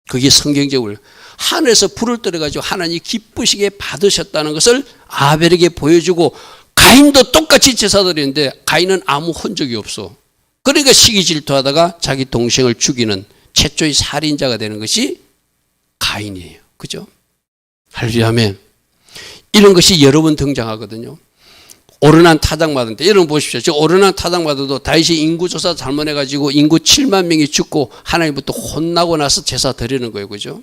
그게 성경적으로 하늘에서 불을 떨어가지고 하나님이 기쁘시게 받으셨다는 것을 아벨에게 보여주고, 가인도 똑같이 제사 드리는데 가인은 아무 흔적이 없어. 그러니까 시기 질투하다가 자기 동생을 죽이는 최초의 살인자가 되는 것이 가인이에요. 그죠? 할렐루야. 아멘. 이런 것이 여러 번 등장하거든요. 오르난 타작마다 때 여러분 보십시오. 저 오르난 타작마다도 다윗이 인구조사 잘못해가지고 인구 7만 명이 죽고 하나님부터 혼나고 나서 제사 드리는 거예요. 그죠?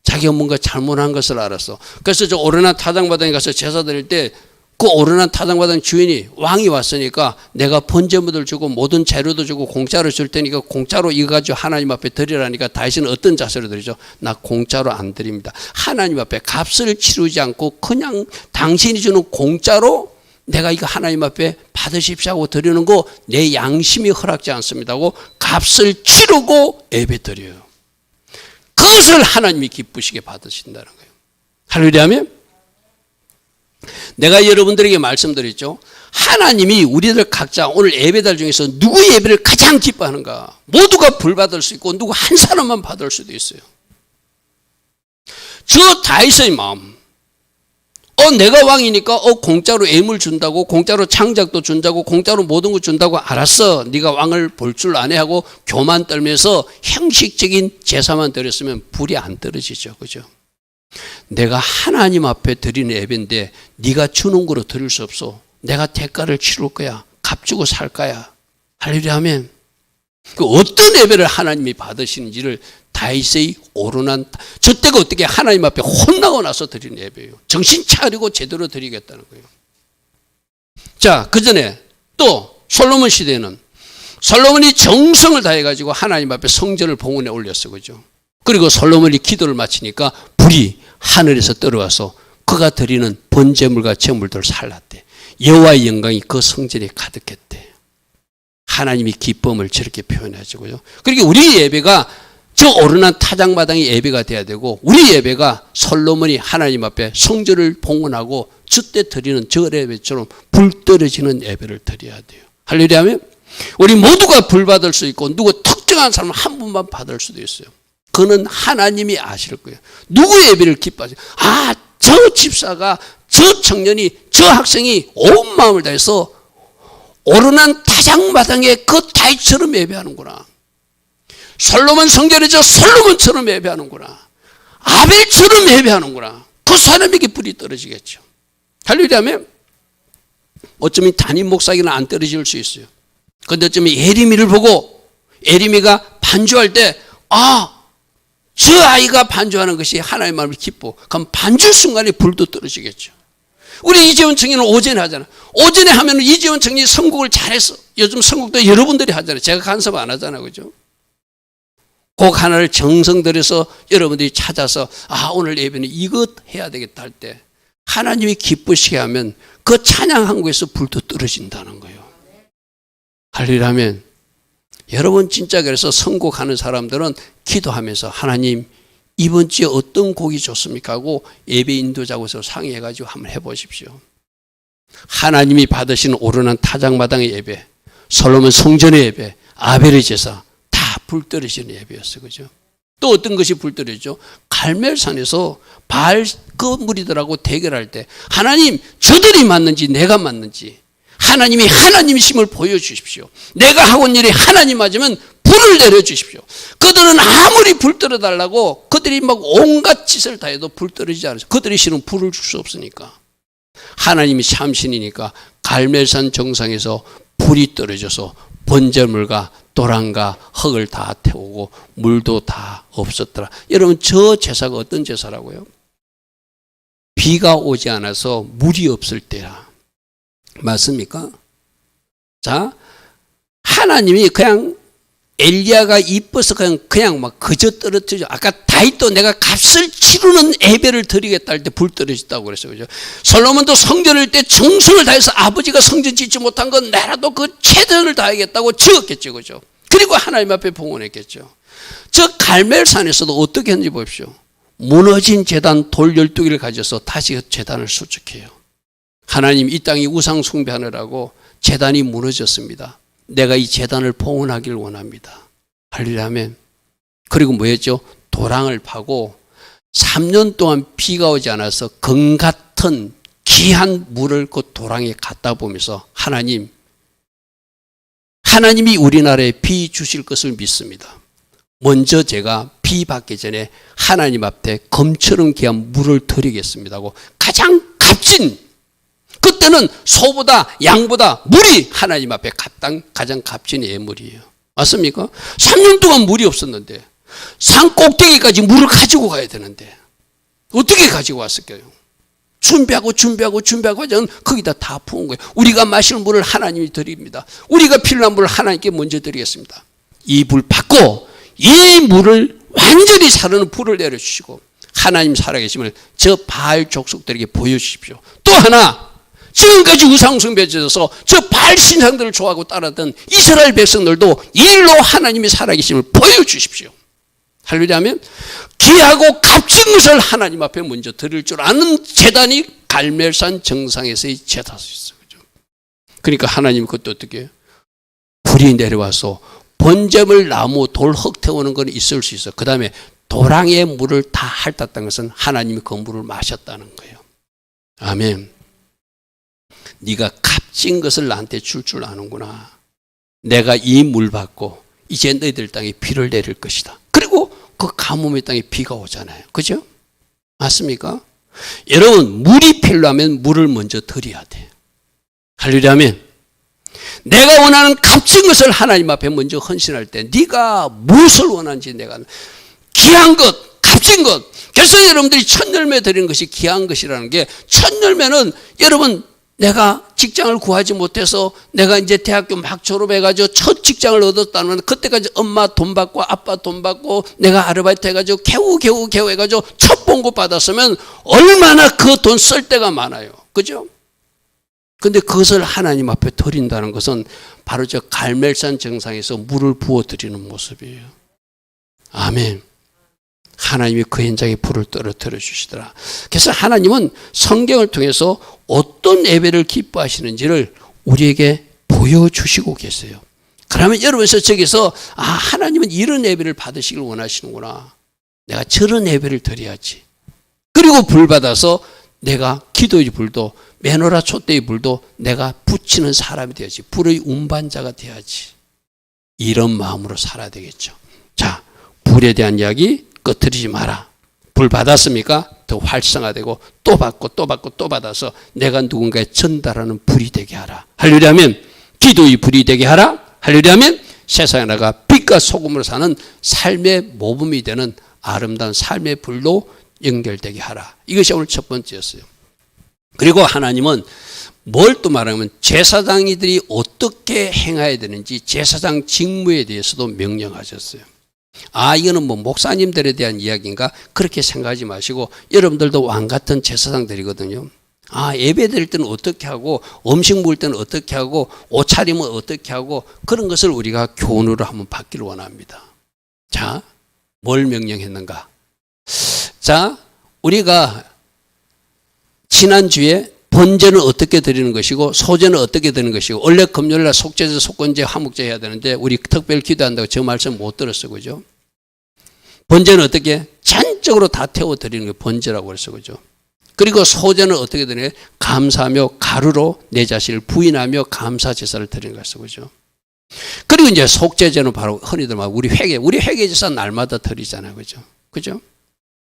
자기가 뭔가 잘못한 것을 알았어. 그래서 저 오르난 타작마당에 가서 제사 드릴 때 그 오르난 타작마당 주인이, 왕이 왔으니까 내가 번제물을 주고 모든 재료도 주고 공짜로 줄 테니까 공짜로 이거 가지고 하나님 앞에 드리라니까 다윗은 어떤 자세로 드리죠? 나 공짜로 안 드립니다. 하나님 앞에 값을 치르지 않고 그냥 당신이 주는 공짜로 내가 이거 하나님 앞에 받으십시오 하고 드리는 거 내 양심이 허락지 않습니다 하고 값을 치르고 예배 드려요. 그것을 하나님이 기쁘시게 받으신다는 거예요. 할렐루야. 내가 여러분들에게 말씀드렸죠. 하나님이 우리들 각자 오늘 예배달 중에서 누구 예배를 가장 기뻐하는가? 모두가 불 받을 수 있고 누구 한 사람만 받을 수도 있어요. 저 다윗의 마음. 내가 왕이니까 공짜로 예물 준다고, 공짜로 창작도 준다고, 공짜로 모든 거 준다고, 알았어. 네가 왕을 볼 줄 아네 하고 교만 떨면서 형식적인 제사만 드렸으면 불이 안 떨어지죠. 그죠? 내가 하나님 앞에 드리는 예배인데 네가 주는 거로 드릴 수 없어. 내가 대가를 치를 거야. 값주고 살 거야. 할렐루야. 아멘. 그 어떤 예배를 하나님이 받으시는지를 다윗의 오르난, 저 때가 어떻게 하나님 앞에 혼나고 나서 드리는 예배예요. 정신 차리고 제대로 드리겠다는 거예요. 자, 그 전에 또 솔로몬 시대에는 솔로몬이 정성을 다해가지고 하나님 앞에 성전을 봉헌에 올렸어. 그죠? 그리고 솔로몬이 기도를 마치니까 불이 하늘에서 떨어와서 그가 드리는 번제물과 제물들을 살랐대. 여호와의 영광이 그 성전에 가득했대. 하나님이 기쁨을 저렇게 표현하시고요. 그러니까 우리 예배가 저 오르난 타작마당의 예배가 돼야 되고, 우리 예배가 솔로몬이 하나님 앞에 성전을 봉헌하고 저때 드리는 저 예배처럼 불 떨어지는 예배를 드려야 돼요. 할렐루야. 우리 모두가 불 받을 수 있고 누구 특정한 사람 한 분만 받을 수도 있어요. 그는 하나님이 아실 거예요. 누구의 예배를 기뻐하세요? 저 집사가, 저 청년이, 저 학생이 온 마음을 다해서 오르난 타작마당에 그 다윗처럼 예배하는구나. 솔로몬 성전에서 솔로몬처럼 예배하는구나. 아벨처럼 예배하는구나. 그 사람에게 불이 떨어지겠죠. 할렐루야. 어쩌면 담임 목사에게는 안 떨어질 수 있어요. 그런데 어쩌면 예림이를 보고 예림이가 반주할 때 저 아이가 반주하는 것이 하나님의 마음을 기뻐. 그럼 반주 순간에 불도 떨어지겠죠. 우리 이재원 청년은 오전에 하잖아. 오전에 하면 이재원 청년이 선곡을 잘했어. 요즘 선곡도 여러분들이 하잖아요. 제가 간섭 안 하잖아요. 그죠? 곡 하나를 정성 들여서 여러분들이 찾아서 오늘 예배는 이것 해야 되겠다 할 때 하나님이 기쁘시게 하면 그 찬양한 곳에서 불도 떨어진다는 거예요. 할렐루야. 여러분 진짜 그래서 선곡하는 사람들은 기도하면서 하나님 이번 주에 어떤 곡이 좋습니까 하고 예배 인도자하고서 상의해가지고 한번 해보십시오. 하나님이 받으시는 오르난 타작마당의 예배, 솔로몬 성전의 예배, 아벨의 제사 다 불 떨어지는 예배였어요. 그죠? 또 어떤 것이 불 떨어지죠? 갈멜산에서 바알 그 무리들하고 대결할 때 하나님 저들이 맞는지 내가 맞는지 하나님이 하나님이심을 보여주십시오. 내가 하고 있는 일이 하나님 맞으면 불을 내려주십시오. 그들은 아무리 불 떨어달라고 그들이 막 온갖 짓을 다 해도 불 떨어지지 않아요. 그들이 싫으면 불을 줄 수 없으니까. 하나님이 참신이니까 갈멜산 정상에서 불이 떨어져서 번제물과 도랑과 흙을 다 태우고 물도 다 없었더라. 여러분 저 제사가 어떤 제사라고요? 비가 오지 않아서 물이 없을 때야. 맞습니까? 자, 하나님이 그냥 엘리야가 이뻐서 그냥 막 그저 떨어뜨려. 아까 다윗도 내가 값을 치르는 예배를 드리겠다 할 때 불 떨어졌다고 그랬어요. 그죠? 솔로몬도 성전을 때 정성을 다해서 아버지가 성전 짓지 못한 건 나라도 그 최선을 다하겠다고 지었겠죠. 그죠? 그리고 하나님 앞에 봉헌했겠죠. 저 갈멜산에서도 어떻게 했는지 보십시오. 무너진 제단 돌 12개를 가져서 다시 제단을 수축해요. 하나님, 이 땅이 우상 숭배하느라고 제단이 무너졌습니다. 내가 이 제단을 봉헌하기를 원합니다. 할렐루야 아멘. 그리고 뭐였죠? 도랑을 파고 3년 동안 비가 오지 않아서 금 같은 귀한 물을 그 도랑에 갖다 보면서 하나님이 우리나라에 비 주실 것을 믿습니다. 먼저 제가 비 받기 전에 하나님 앞에 금처럼 귀한 물을 드리겠습니다 하고 가장 값진, 그때는 소보다 양보다 물이 하나님 앞에 가장 값진 예물이에요. 맞습니까? 3년 동안 물이 없었는데 산 꼭대기까지 물을 가지고 가야 되는데 어떻게 가지고 왔을까요? 준비하고 하자면 거기다 다 부은 거예요. 우리가 마실 물을 하나님이 드립니다. 우리가 필요한 물을 하나님께 먼저 드리겠습니다. 이 불 받고 이 물을 완전히 사르는 불을 내려주시고 하나님 살아계심을 저 바알 족속들에게 보여주십시오. 또 하나, 지금까지 우상숭배져서 저 바알 신상들을 좋아하고 따르던 이스라엘 백성들도 일로 하나님이 살아계심을 보여주십시오. 할렐루야 하면 귀하고 값진 것을 하나님 앞에 먼저 드릴 줄 아는 제단이 갈멜산 정상에서의 제단이었어요. 그러니까 하나님 그것도 어떻게 해요? 불이 내려와서 번제물 나무 돌 흙 태우는 건 있을 수 있어. 그 다음에 도랑의 물을 다 핥았다는 것은 하나님이 그 물을 마셨다는 거예요. 아멘. 네가 값진 것을 나한테 줄 아는구나. 내가 이 물 받고 이제 너희들 땅에 비를 내릴 것이다. 그리고 그 가뭄의 땅에 비가 오잖아요. 그죠? 맞습니까? 여러분, 물이 필요하면 물을 먼저 드려야 돼. 할렐루야 아멘. 내가 원하는 값진 것을 하나님 앞에 먼저 헌신할 때 네가 무엇을 원하는지 내가 귀한 것, 값진 것. 그래서 여러분들이 첫 열매 드리는 것이 귀한 것이라는 게, 첫 열매는 여러분, 내가 직장을 구하지 못해서 내가 이제 대학교 막 졸업해가지고 첫 직장을 얻었다면 그때까지 엄마 돈 받고 아빠 돈 받고 내가 아르바이트 해가지고 겨우 해가지고 첫 봉급 받았으면 얼마나 그 돈 쓸 때가 많아요. 그죠? 근데 그것을 하나님 앞에 드린다는 것은 바로 저 갈멜산 정상에서 물을 부어 드리는 모습이에요. 아멘. 하나님이 그 현장에 불을 떨어뜨려 주시더라. 그래서 하나님은 성경을 통해서 어떤 예배를 기뻐하시는지를 우리에게 보여주시고 계세요. 그러면 여러분께서 저기서 하나님은 이런 예배를 받으시길 원하시는구나. 내가 저런 예배를 드려야지. 그리고 불 받아서 내가 기도의 불도 메노라 촛대의 불도 내가 붙이는 사람이 되어야지. 불의 운반자가 돼야지. 이런 마음으로 살아야 되겠죠. 자, 불에 대한 이야기 꺼뜨리지 마라. 불 받았습니까? 더 활성화되고 또 받고 또 받아서 내가 누군가에 전달하는 불이 되게 하라. 할렐루야 하면 기도의 불이 되게 하라. 할렐루야 하면 세상에 나가 빛과 소금으로 사는 삶의 모범이 되는 아름다운 삶의 불로 연결되게 하라. 이것이 오늘 첫 번째였어요. 그리고 하나님은 뭘 또 말하면 제사장이들이 어떻게 행해야 되는지 제사장 직무에 대해서도 명령하셨어요. 이거는 뭐 목사님들에 대한 이야기인가? 그렇게 생각하지 마시고 여러분들도 왕 같은 제사장들이거든요. 예배 드릴 때는 어떻게 하고 음식 먹을 때는 어떻게 하고 옷 차림은 어떻게 하고 그런 것을 우리가 교훈으로 한번 받기를 원합니다. 자, 뭘 명령했는가? 자, 우리가 지난주에 번제는 어떻게 드리는 것이고 소제는 어떻게 드리는 것이고 원래 금요일날 속죄제, 속건제, 화목제 해야 되는데 우리 특별 기도한다고 저 말씀 못 들었어. 그죠? 번제는 어떻게? 전적으로 다 태워 드리는 게 번제라고 그랬어. 그죠? 그리고 소제는 어떻게 드리는 게 감사하며 가루로 내 자신을 부인하며 감사 제사를 드리는 것이죠. 그죠? 그리고 이제 속죄제는 바로 흔히들 말 우리 회개 제사 날마다 드리잖아요. 그죠? 그죠?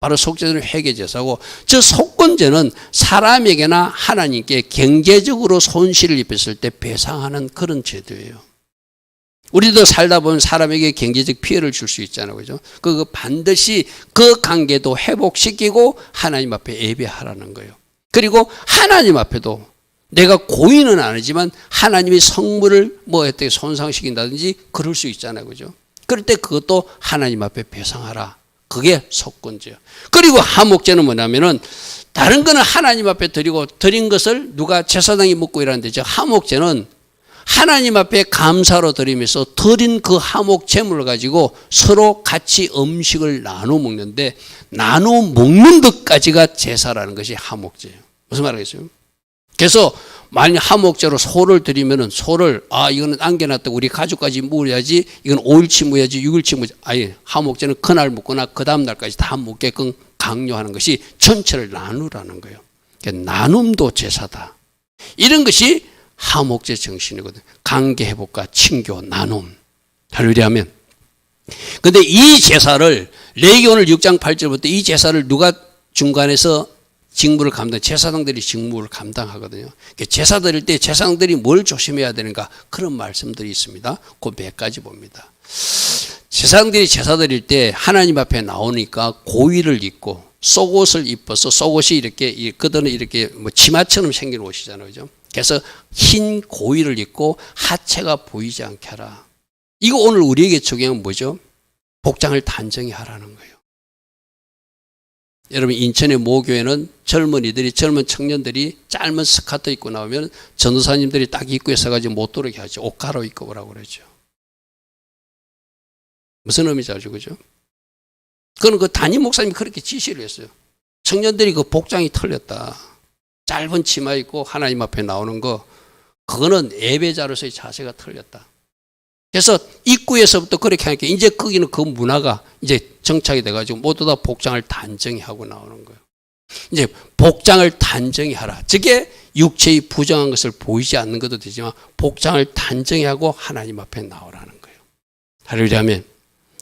바로 속죄제는 회개제사고 저 속건제는 사람에게나 하나님께 경제적으로 손실을 입혔을 때 배상하는 그런 제도예요. 우리도 살다 보면 사람에게 경제적 피해를 줄 수 있잖아요. 그죠? 그 반드시 그 관계도 회복시키고 하나님 앞에 예배하라는 거예요. 그리고 하나님 앞에도 내가 고의는 아니지만 하나님의 성물을 뭐 어떻게 손상시킨다든지 그럴 수 있잖아요. 그죠? 그럴 때 그것도 하나님 앞에 배상하라. 그게 속건제요. 그리고 하목제는 뭐냐면은 다른 거는 하나님 앞에 드리고 드린 것을 누가 제사장이 먹고 이러는데 저 하목제는 하나님 앞에 감사로 드리면서 드린 그 하목 제물을 가지고 서로 같이 음식을 나눠 먹는데 나눠 먹는 것까지가 제사라는 것이 하목제예요. 무슨 말이겠어요? 그래서 만약 하목제로 소를 드리면은 소를 이거는 안겨놨다 우리 가족까지 먹어야지 이건 5일치 먹어야지 6일치 먹어야지 아예 하목제는 그날 먹거나 그 다음 날까지 다 먹게끔 강요하는 것이 전체를 나누라는 거예요. 그러니까 나눔도 제사다. 이런 것이 하목제 정신이거든. 관계 회복과 친교 나눔. 할렐루야면. 근데 이 제사를 레위기 오늘 6장 8절부터 이 제사를 누가 중간에서 직무를 제사장들이 직무를 감당하거든요. 제사 드릴 때 제사장들이 뭘 조심해야 되는가 그런 말씀들이 있습니다. 그 몇 가지 봅니다. 제사장들이 제사 드릴 때 하나님 앞에 나오니까 고위를 입고 속옷을 입어서 속옷이 이렇게 그들은 이렇게 뭐 치마처럼 생긴 옷이잖아요. 그죠? 그래서 흰 고위를 입고 하체가 보이지 않게 하라. 이거 오늘 우리에게 적용은 뭐죠? 복장을 단정히 하라는 거예요. 여러분 인천의 모교회는 젊은 청년들이 짧은 스커트 입고 나오면 전도사님들이 딱 입구에 서가지고 못 들어오게 하죠. 옷 갈아입고 오라고 그러죠. 무슨 의미인지 알죠? 그죠? 그건 그 담임 목사님이 그렇게 지시를 했어요. 청년들이 그 복장이 틀렸다. 짧은 치마 입고 하나님 앞에 나오는 거 그거는 예배자로서의 자세가 틀렸다. 그래서 입구에서부터 그렇게 하니까 이제 거기는 그 문화가 이제 정착이 돼가지고 모두 다 복장을 단정히 하고 나오는 거예요. 이제 복장을 단정히 하라. 저게 육체의 부정한 것을 보이지 않는 것도 되지만 복장을 단정히 하고 하나님 앞에 나오라는 거예요. 할렐루야면.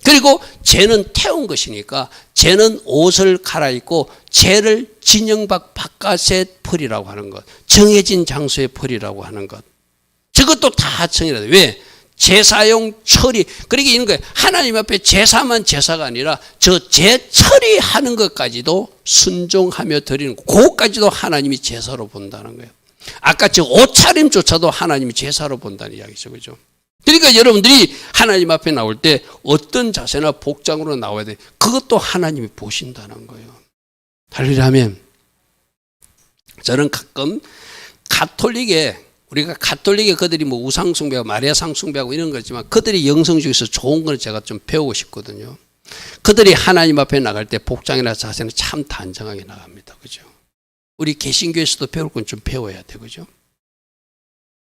그리고 죄는 태운 것이니까 죄는 옷을 갈아입고 죄를 진영밖 바깥에 버리라고 하는 것. 정해진 장소에 버리라고 하는 것. 저것도 다 정해야 돼요. 왜? 제사용 처리. 그러니까 이런 거예요. 하나님 앞에 제사만 제사가 아니라 저 제 처리하는 것까지도 순종하며 드리는 거. 그것까지도 하나님이 제사로 본다는 거예요. 아까 저 옷차림조차도 하나님이 제사로 본다는 이야기죠. 그죠? 그러니까 여러분들이 하나님 앞에 나올 때 어떤 자세나 복장으로 나와야 돼. 그것도 하나님이 보신다는 거예요. 할렐루야면. 저는 가끔 우리가 가톨릭에 그들이 뭐 우상숭배하고 마리아상 숭배하고 이런 거지만 그들이 영성 중에서 좋은 걸 제가 좀 배우고 싶거든요. 그들이 하나님 앞에 나갈 때 복장이나 자세는 참 단정하게 나갑니다. 그죠? 우리 개신교에서도 배울 건 좀 배워야 돼. 그죠?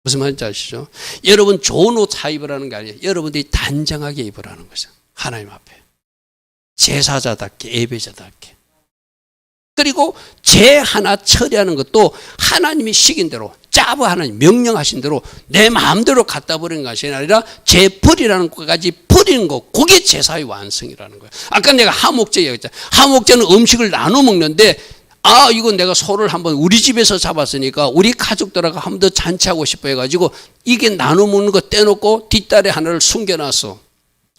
무슨 말인지 아시죠? 여러분 좋은 옷 입으라는 게 아니에요. 여러분들이 단정하게 입으라는 거죠. 하나님 앞에. 제사자답게, 예배자답게. 그리고 죄 하나 처리하는 것도 하나님이 시킨 대로 하나님 명령하신 대로 내 마음대로 갖다 버리는 것이 아니라 죄 버리라는 것까지 버리는 것. 그게 제사의 완성이라는 거예요. 아까 내가 하목제 얘기했잖아요. 하목제는 음식을 나눠 먹는데 이건 내가 소를 한번 우리 집에서 잡았으니까 우리 가족들하고 한 번 더 잔치하고 싶어 해가지고 이게 나눠 먹는 거 떼놓고 뒷다리 하나를 숨겨놨어.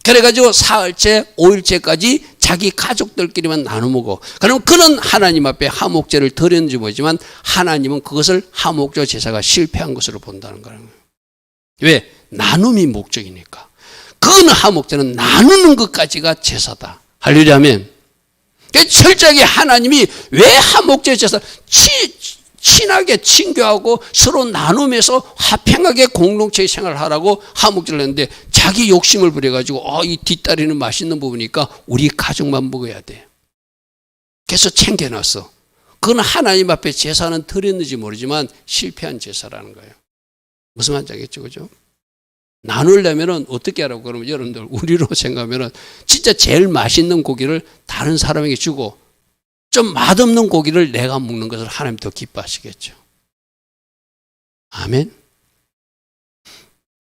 그래가지고 사흘째, 5일째까지 자기 가족들끼리만 나눠 먹어. 그럼 그는 하나님 앞에 하목제를 드렸는지 모르지만 하나님은 그것을 하목제 제사가 실패한 것으로 본다는 거예요. 왜? 나눔이 목적이니까. 그는 하목제는 나누는 것까지가 제사다. 할렐루야면. 철저하게 하나님이 왜 하목제 제사 친하게 친교하고 서로 나누면서 화평하게 공동체의 생활을 하라고 하목제를 했는데 자기 욕심을 부려가지고 이 뒷다리는 맛있는 부분이니까 우리 가족만 먹어야 돼. 그래서 챙겨놨어. 그건 하나님 앞에 제사는 드렸는지 모르지만 실패한 제사라는 거예요. 무슨 말인지 알겠죠? 그죠? 나누려면 어떻게 하라고 그러면 여러분들 우리로 생각하면 진짜 제일 맛있는 고기를 다른 사람에게 주고 좀 맛없는 고기를 내가 먹는 것을 하나님 더 기뻐하시겠죠. 아멘.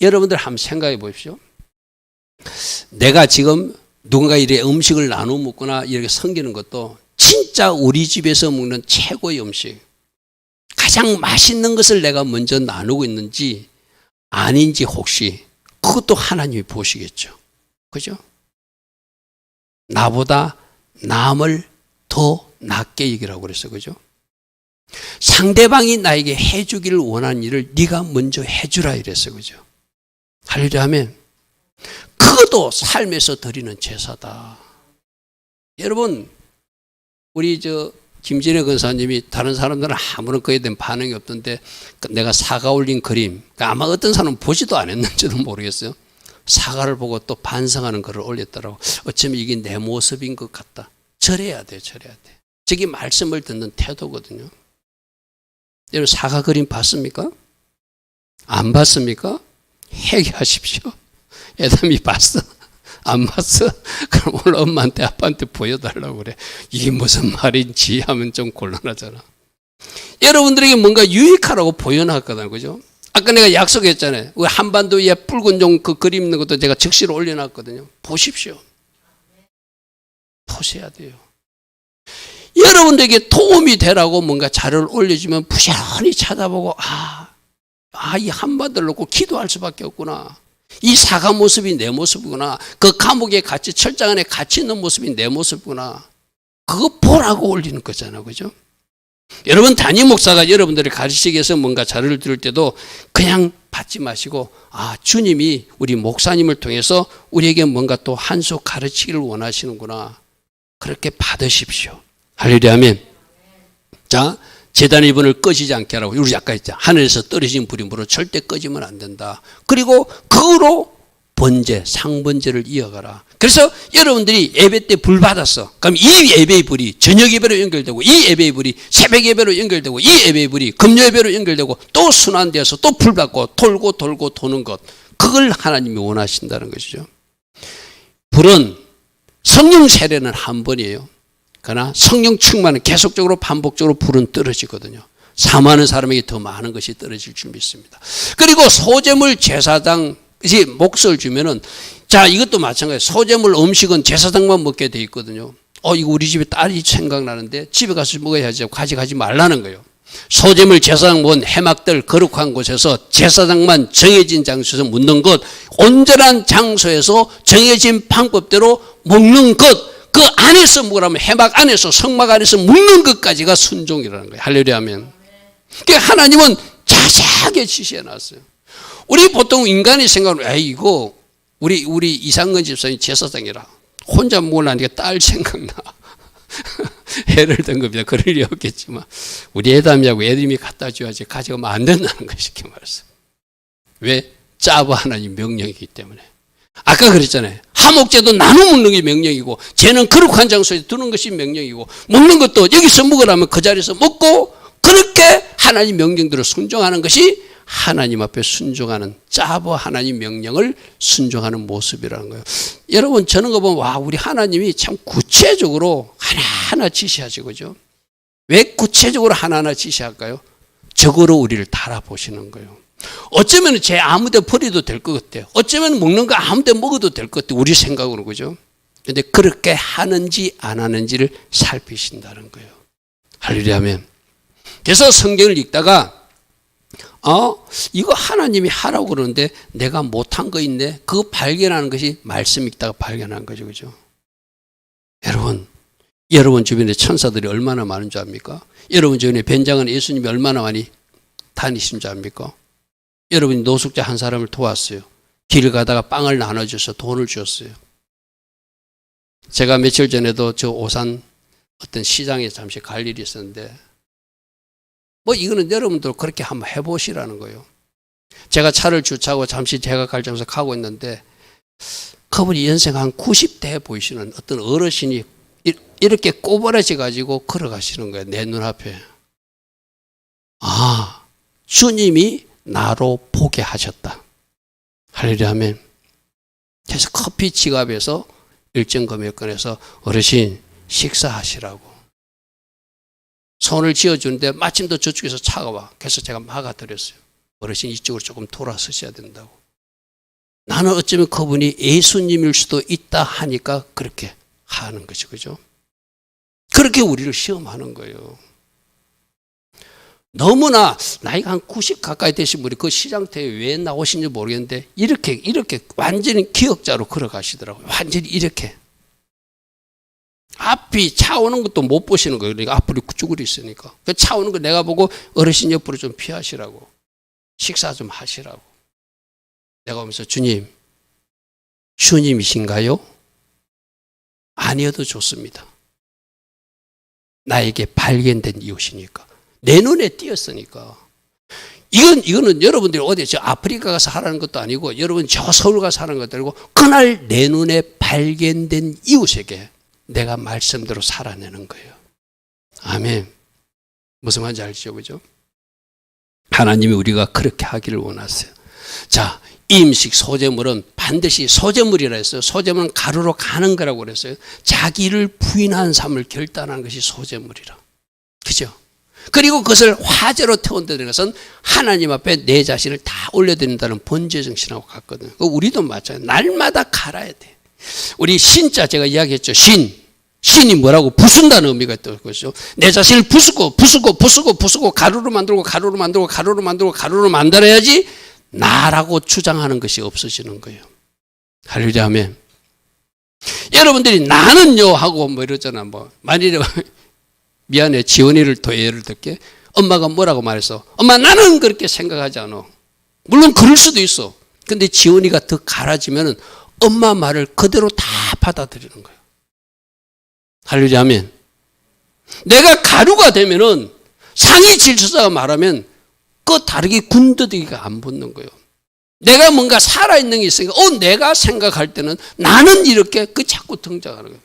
여러분들 한번 생각해 보십시오. 내가 지금 누군가 이렇게 음식을 나눠 먹거나 이렇게 섬기는 것도 진짜 우리 집에서 먹는 최고의 음식, 가장 맛있는 것을 내가 먼저 나누고 있는지 아닌지 혹시 그것도 하나님이 보시겠죠. 그죠? 나보다 남을 더 낮게 여기라고 그랬어. 그죠? 상대방이 나에게 해주기를 원하는 일을 네가 먼저 해주라 이랬어요. 그죠? 할렐루야 하면 그것도 삶에서 드리는 제사다. 여러분, 우리 김진애 권사님이 다른 사람들은 아무런 그에 대한 반응이 없던데 내가 사과 올린 그림, 아마 어떤 사람은 보지도 않았는지도 모르겠어요. 사과를 보고 또 반성하는 글을 올렸더라고. 어쩌면 이게 내 모습인 것 같다. 절해야 돼, 절해야 돼. 저게 말씀을 듣는 태도거든요. 여러분 사과 그림 봤습니까? 안 봤습니까? 회개하십시오. 애담이 봤어? 안 봤어? 그럼 오늘 엄마한테 아빠한테 보여달라고 그래. 이게 무슨 말인지 하면 좀 곤란하잖아. 여러분들에게 뭔가 유익하라고 보여놨거든, 그죠? 아까 내가 약속했잖아요. 한반도에 붉은 종 그 그림 있는 것도 제가 즉시로 올려놨거든요. 보십시오. 보셔야 돼요. 여러분들에게 도움이 되라고 뭔가 자료를 올려주면 부지런히 찾아보고 이 한반도를 놓고 기도할 수밖에 없구나. 이 사과 모습이 내 모습이구나. 그 감옥에 같이 철장 안에 갇혀 있는 모습이 내 모습이구나. 그거 보라고 올리는 거잖아요. 그죠? 여러분 담임 목사가 여러분들을 가르치기 위해서 뭔가 자료를 들을 때도 그냥 받지 마시고 주님이 우리 목사님을 통해서 우리에게 뭔가 또 한 수 가르치기를 원하시는구나. 그렇게 받으십시오. 할렐루야 하면 자 제단의 불을 꺼지지 않게 하라고. 우리 아까 했죠. 하늘에서 떨어진 불이 물어 절대 꺼지면 안 된다. 그리고 그로 번제, 상번제를 이어가라. 그래서 여러분들이 예배 때 불 받았어. 그럼 이 예배의 불이 저녁 예배로 연결되고 이 예배의 불이 새벽 예배로 연결되고 이 예배의 불이 금요 예배로 연결되고 또 순환되어서 또 불 받고 돌고 돌고 도는 것. 그걸 하나님이 원하신다는 것이죠. 불은 성령 세례는 한 번이에요. 그러나 성령 충만은 계속적으로 반복적으로 불은 떨어지거든요. 사모하는 사람에게 더 많은 것이 떨어질 줄 믿습니다. 그리고 소재물 제사장 몫을 주면은 이것도 마찬가지예요. 소재물 음식은 제사장만 먹게 돼 있거든요. 이거 우리 집에 딸이 생각나는데 집에 가서 먹어야지 가져가지 말라는 거예요. 소재물 제사장 먹은 해막들 거룩한 곳에서 제사장만 정해진 장소에서 묻는 것, 온전한 장소에서 정해진 방법대로 먹는 것, 그 안에서 뭐라면 해막 안에서 성막 안에서 묵는 것까지가 순종이라는 거예요. 할렐루야 하면. 그러니까 하나님은 자세하게 지시해 놨어요. 우리 보통 인간이 생각하면 이거 우리 이상근 집사님 제사장이라 혼자 먹으려니까 딸 생각나. 해를 든 겁니다. 그럴 리 없겠지만 우리 애담이하고 애들이 갖다 줘야지 가져가면 안 된다는 것이 이렇게 말했어요. 왜? 짜부 하나님 명령이기 때문에. 아까 그랬잖아요. 화목제도 나눠 먹는 게 명령이고 쟤는 거룩한 장소에 두는 것이 명령이고 먹는 것도 여기서 먹으라면 그 자리에서 먹고 그렇게 하나님 명령대로 순종하는 것이 하나님 앞에 순종하는 짜부 하나님 명령을 순종하는 모습이라는 거예요. 여러분 저는 거 보면 우리 하나님이 참 구체적으로 하나하나 지시하시고 그죠? 왜 구체적으로 하나하나 지시할까요? 적으로 우리를 달아보시는 거예요. 어쩌면 제 아무데 버려도 될 것 같아요. 어쩌면 먹는 거 아무데 먹어도 될 것 같아요. 우리 생각으로 그죠? 근데 그렇게 하는지 안 하는지를 살피신다는 거예요. 할렐루야 하면. 그래서 성경을 읽다가 이거 하나님이 하라고 그러는데 내가 못한 거 있네. 그거 발견하는 것이 말씀 읽다가 발견한 거죠. 그죠? 여러분 주변에 천사들이 얼마나 많은 줄 압니까? 여러분 주변에 변장한 예수님이 얼마나 많이 다니신 줄 압니까? 여러분이 노숙자 한 사람을 도왔어요. 길을 가다가 빵을 나눠줘서 돈을 줬어요. 제가 며칠 전에도 저 오산 어떤 시장에 잠시 갈 일이 있었는데 이거는 여러분들 그렇게 한번 해보시라는 거예요. 제가 차를 주차하고 잠시 제가 갈 장소 가고 있는데 그분이 연세가 한 90대 보이시는 어떤 어르신이 이렇게 꼬부라져 가지고 걸어가시는 거예요. 내 눈앞에. 주님이 나로 보게 하셨다. 할렐루야 하면. 그래서 커피 지갑에서 일정 금액 꺼내서 어르신 식사하시라고. 손을 쥐어주는데 마침 또 저쪽에서 차가 와. 그래서 제가 막아드렸어요. 어르신 이쪽으로 조금 돌아서셔야 된다고. 나는 어쩌면 그분이 예수님일 수도 있다 하니까 그렇게 하는 거죠. 그죠? 그렇게 우리를 시험하는 거예요. 너무나 나이가 한 90 가까이 되신 분이 그 시장터에 왜 나오신지 모르겠는데 이렇게 완전히 기억자로 걸어가시더라고요. 완전히 이렇게. 앞이 차 오는 것도 못 보시는 거예요. 그러니까 앞으로 쭈그리 있으니까. 그 차 오는 거 내가 보고 어르신 옆으로 좀 피하시라고. 식사 좀 하시라고. 내가 오면서 주님, 주님이신가요? 아니어도 좋습니다. 나에게 발견된 이웃이니까. 내 눈에 띄었으니까. 이거는 여러분들이 어디 저 아프리카 가서 하라는 것도 아니고 여러분 저 서울 가서 하는 것도 아니고 그날 내 눈에 발견된 이웃에게 내가 말씀대로 살아내는 거예요. 아멘. 무슨 말인지 알죠? 그죠? 하나님이 우리가 그렇게 하기를 원하세요. 자, 임식 소재물은 반드시 소재물이라 했어요. 소재물은 가루로 가는 거라고 그랬어요. 자기를 부인한 삶을 결단하는 것이 소재물이라. 그죠? 그리고 그것을 화제로 태운다는 것은 하나님 앞에 내 자신을 다 올려드린다는 번제 정신하고 같거든요. 우리도 마찬가지예요. 날마다 갈아야 돼. 우리 신자 제가 이야기했죠. 신이 뭐라고? 부순다는 의미가 있다고 그랬죠. 내 자신을 부수고 가루로 만들어야지 나라고 주장하는 것이 없어지는 거예요. 할렐루야 아멘. 여러분들이 나는요 하고 뭐 이러잖아. 뭐 만일에 미안해 지원이를 더 예를 들게. 엄마가 뭐라고 말했어? 엄마 나는 그렇게 생각하지 않아. 물론 그럴 수도 있어. 근데 지원이가 더 갈아지면은 엄마 말을 그대로 다 받아들이는 거예요. 할렐루야 아멘. 내가 가루가 되면은 상위 질서자가 말하면 그 다르게 군더더기가 안 붙는 거예요. 내가 뭔가 살아있는 게 있으니까 내가 생각할 때는 나는 이렇게 자꾸 등장하는 거예요.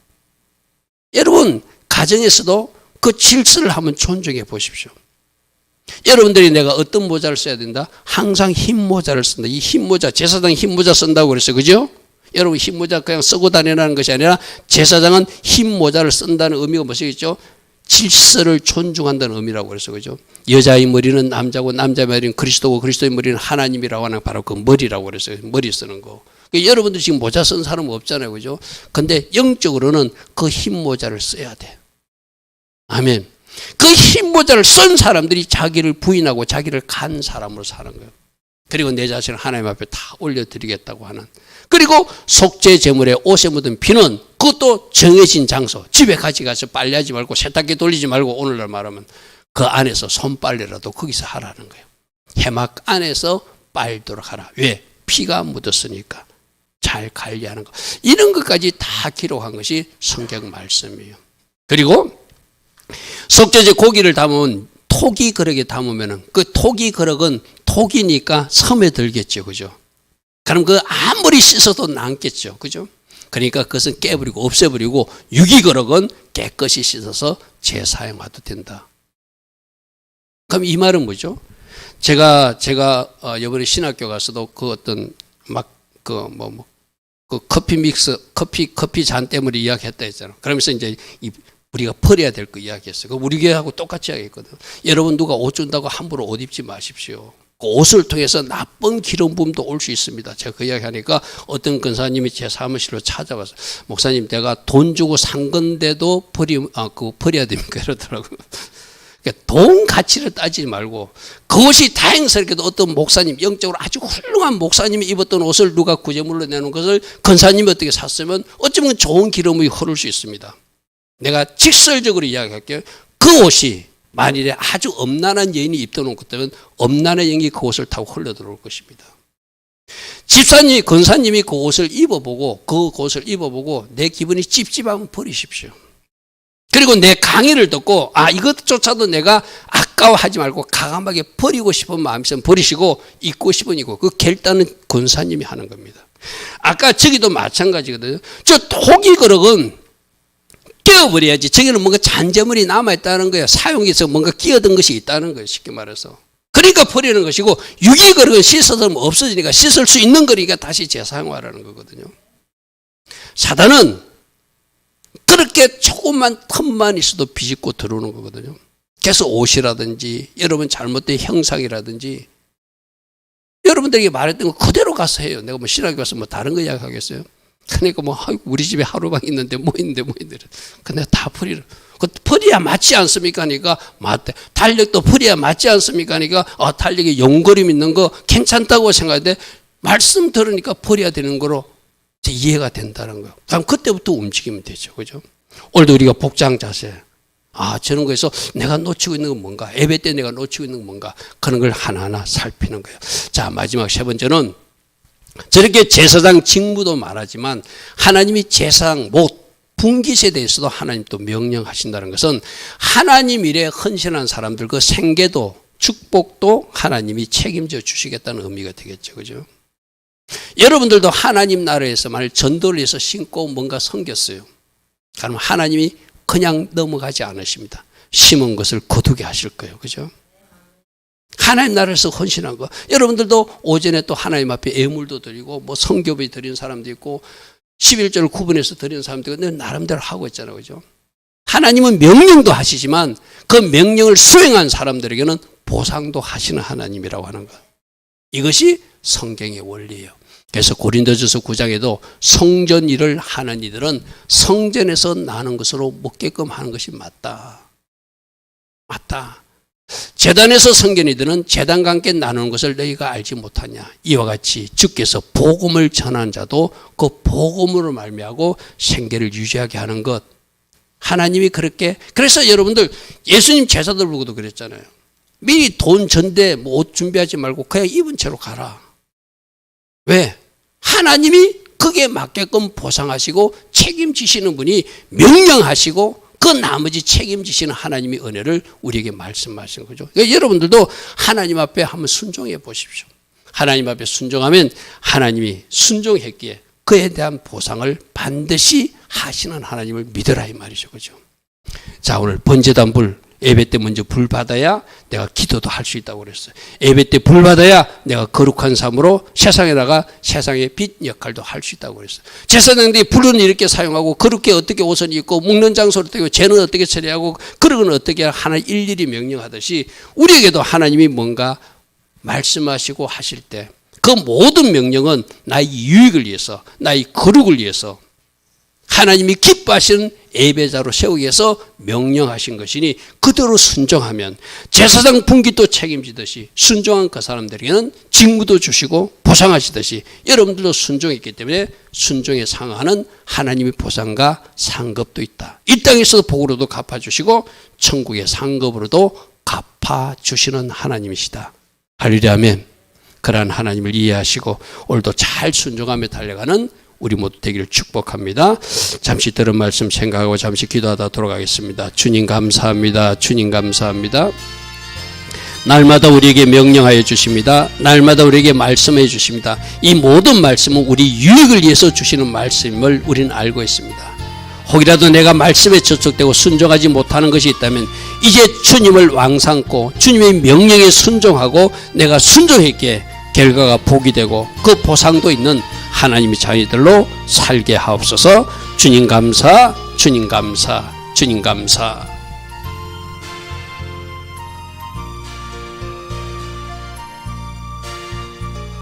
여러분 가정에서도 그 질서를 한번 존중해 보십시오. 여러분들이 내가 어떤 모자를 써야 된다? 항상 흰 모자를 쓴다. 이 흰 모자, 제사장 흰 모자 쓴다고 그랬어요. 그죠? 여러분 흰 모자 그냥 쓰고 다니라는 것이 아니라 제사장은 흰 모자를 쓴다는 의미가 무엇이겠죠? 질서를 존중한다는 의미라고 그랬어요. 그죠? 여자의 머리는 남자고 남자의 머리는 그리스도고 그리스도의 머리는 하나님이라고 하는 바로 그 머리라고 그랬어요. 머리 쓰는 거. 그러니까 여러분들 지금 모자 쓴 사람은 없잖아요. 그죠? 근데 영적으로는 그 흰 모자를 써야 돼. 아멘. 그 흰 모자를 쓴 사람들이 자기를 부인하고 자기를 간 사람으로 사는 거예요. 그리고 내 자신을 하나님 앞에 다 올려드리겠다고 하는. 그리고 속죄 제물에 옷에 묻은 피는 그것도 정해진 장소. 집에 가져가서 빨래하지 말고 세탁기 돌리지 말고 오늘날 말하면 그 안에서 손빨래라도 거기서 하라는 거예요. 해막 안에서 빨도록 하라. 왜? 피가 묻었으니까. 잘 관리하는 것. 이런 것까지 다 기록한 것이 성경 말씀이에요. 그리고 속죄제 고기를 담으면 토기 그릇에 담으면은 그 토기 그릇은 토기니까 스며들겠죠. 그죠? 그럼 그 아무리 씻어도 남겠죠. 그죠? 그러니까 그것은 깨버리고 없애버리고 유기 그릇은 깨끗이 씻어서 재사용해도 된다. 그럼 이 말은 뭐죠? 제가 이번에 신학교 가서도 그 어떤 그 커피 믹스 커피 잔 때문에 이야기했다 했잖아요. 그러면서 이제 우리가 버려야 될 거 이야기했어요. 우리 교회하고 똑같이 이야기했거든. 여러분 누가 옷 준다고 함부로 옷 입지 마십시오. 그 옷을 통해서 나쁜 기름 부음도 올 수 있습니다. 제가 그 이야기 하니까 어떤 권사님이 제 사무실로 찾아와서 목사님 내가 돈 주고 산 건데도 그거 버려야 됩니까? 이러더라고요. 그러니까 돈 가치를 따지지 말고 그것이 다행스럽게도 어떤 목사님 영적으로 아주 훌륭한 목사님이 입었던 옷을 누가 구제물로 내놓은 것을 권사님이 어떻게 샀으면 어쩌면 좋은 기름이 흐를 수 있습니다. 내가 직설적으로 이야기할게요. 그 옷이 만일에 아주 엄난한 여인이 입던 옷 같으면 엄난한 영이 그 옷을 타고 흘러들어올 것입니다. 집사님, 권사님이 그 옷을 입어보고 내 기분이 찝찝하면 버리십시오. 그리고 내 강의를 듣고 이것조차도 내가 아까워하지 말고 가감하게 버리고 싶은 마음이 있으면 버리시고 입고 싶은 입고 그 결단은 권사님이 하는 겁니다. 아까 저기도 마찬가지거든요. 저 토기 그릇은 끼워버려야지. 저기는 뭔가 잔재물이 남아있다는 거예요. 사용해서 뭔가 끼어든 것이 있다는 거예요. 쉽게 말해서. 그러니까 버리는 것이고 유기 그릇은 씻어서 없어지니까 씻을 수 있는 거니까 다시 재사용하라는 거거든요. 사단은 그렇게 조금만 틈만 있어도 비집고 들어오는 거거든요. 그래서 옷이라든지 여러분 잘못된 형상이라든지 여러분들에게 말했던 거 그대로 가서 해요. 내가 신학교 가서 다른 거 이야기하겠어요? 그러니까 우리 집에 하루방 있는데 뭐 있는데 근데 다 버리라. 버려야 맞지 않습니까? 하니까 맞대. 달력도 버려야 맞지 않습니까? 하니까 달력에 용거림 있는 거 괜찮다고 생각하는데 말씀 들으니까 버려야 되는 거로 이해가 된다는 거예요. 그럼 그때부터 움직이면 되죠. 그죠? 오늘도 우리가 복장 자세, 저런 거에서 내가 놓치고 있는 건 뭔가, 예배 때 내가 놓치고 있는 건 뭔가, 그런 걸 하나하나 살피는 거예요. 자, 마지막 세 번째는 저렇게 제사장 직무도 말하지만 하나님이 제사장 분깃에 대해서도 하나님 또 명령하신다는 것은 하나님 일에 헌신한 사람들 그 생계도 축복도 하나님이 책임져 주시겠다는 의미가 되겠죠. 그죠? 여러분들도 하나님 나라에서 만약 전도를 해서 심고 뭔가 섬겼어요. 그럼 하나님이 그냥 넘어가지 않으십니다. 심은 것을 거두게 하실 거예요. 그죠? 하나님 나라에서 헌신한 거. 여러분들도 오전에 또 하나님 앞에 예물도 드리고 뭐 성교비 드리는 사람도 있고 11조를 구분해서 드리는 사람도 있고 나름대로 하고 있잖아요. 그죠? 하나님은 명령도 하시지만 그 명령을 수행한 사람들에게는 보상도 하시는 하나님이라고 하는 것. 이것이 성경의 원리예요. 그래서 고린도전서 9장에도 성전 일을 하는 이들은 성전에서 나는 것으로 먹게끔 하는 것이 맞다. 맞다. 제단에서 섬긴 이들은 제단과 함께 나누는 것을 너희가 알지 못하냐. 이와 같이 주께서 복음을 전한 자도 그 복음으로 말미암고 생계를 유지하게 하는 것. 하나님이 그렇게, 그래서 여러분들 예수님 제사들 보고도 그랬잖아요. 미리 돈 전대 뭐 옷 준비하지 말고 그냥 입은 채로 가라. 왜? 하나님이 그게 맞게끔 보상하시고 책임지시는 분이 명령하시고 그 나머지 책임지시는 하나님의 은혜를 우리에게 말씀하시는 거죠. 그러니까 여러분들도 하나님 앞에 한번 순종해 보십시오. 하나님 앞에 순종하면 하나님이 순종했기에 그에 대한 보상을 반드시 하시는 하나님을 믿으라 이 말이죠. 그죠? 자, 오늘 번제단불 예배 때 먼저 불 받아야 내가 기도도 할 수 있다고 그랬어요. 예배 때 불 받아야 내가 거룩한 삶으로 세상에다가 세상의 빛 역할도 할 수 있다고 그랬어요. 제사장들이 불은 이렇게 사용하고 그렇게 어떻게 옷을 입고 먹는 장소를 어떻게 죄는 어떻게 처리하고 그런 건 어떻게 하나 일일이 명령하듯이 우리에게도 하나님이 뭔가 말씀하시고 하실 때 그 모든 명령은 나의 유익을 위해서 나의 거룩을 위해서 하나님이 기뻐하시는 예배자로 세우기 위해서 명령하신 것이니 그대로 순종하면 제사장 분깃도 책임지듯이 순종한 그 사람들에게는 직무도 주시고 보상하시듯이 여러분들도 순종했기 때문에 순종에 상하는 하나님의 보상과 상급도 있다. 이 땅에서도 복으로도 갚아주시고 천국의 상급으로도 갚아주시는 하나님이시다. 할렐루야 아멘. 그러한 하나님을 이해하시고 오늘도 잘 순종하며 달려가는 우리 모두 되기를 축복합니다. 잠시 들은 말씀 생각하고 잠시 기도하다 돌아가겠습니다. 주님 감사합니다. 주님 감사합니다. 날마다 우리에게 명령하여 주십니다. 날마다 우리에게 말씀해 주십니다. 이 모든 말씀은 우리 유익을 위해서 주시는 말씀을 우리는 알고 있습니다. 혹이라도 내가 말씀에 저촉되고 순종하지 못하는 것이 있다면 이제 주님을 왕삼고 주님의 명령에 순종하고 내가 순종했기에 결과가 복이 되고 그 보상도 있는 하나님의 자녀들로 살게 하옵소서. 주님 감사, 주님 감사, 주님 감사.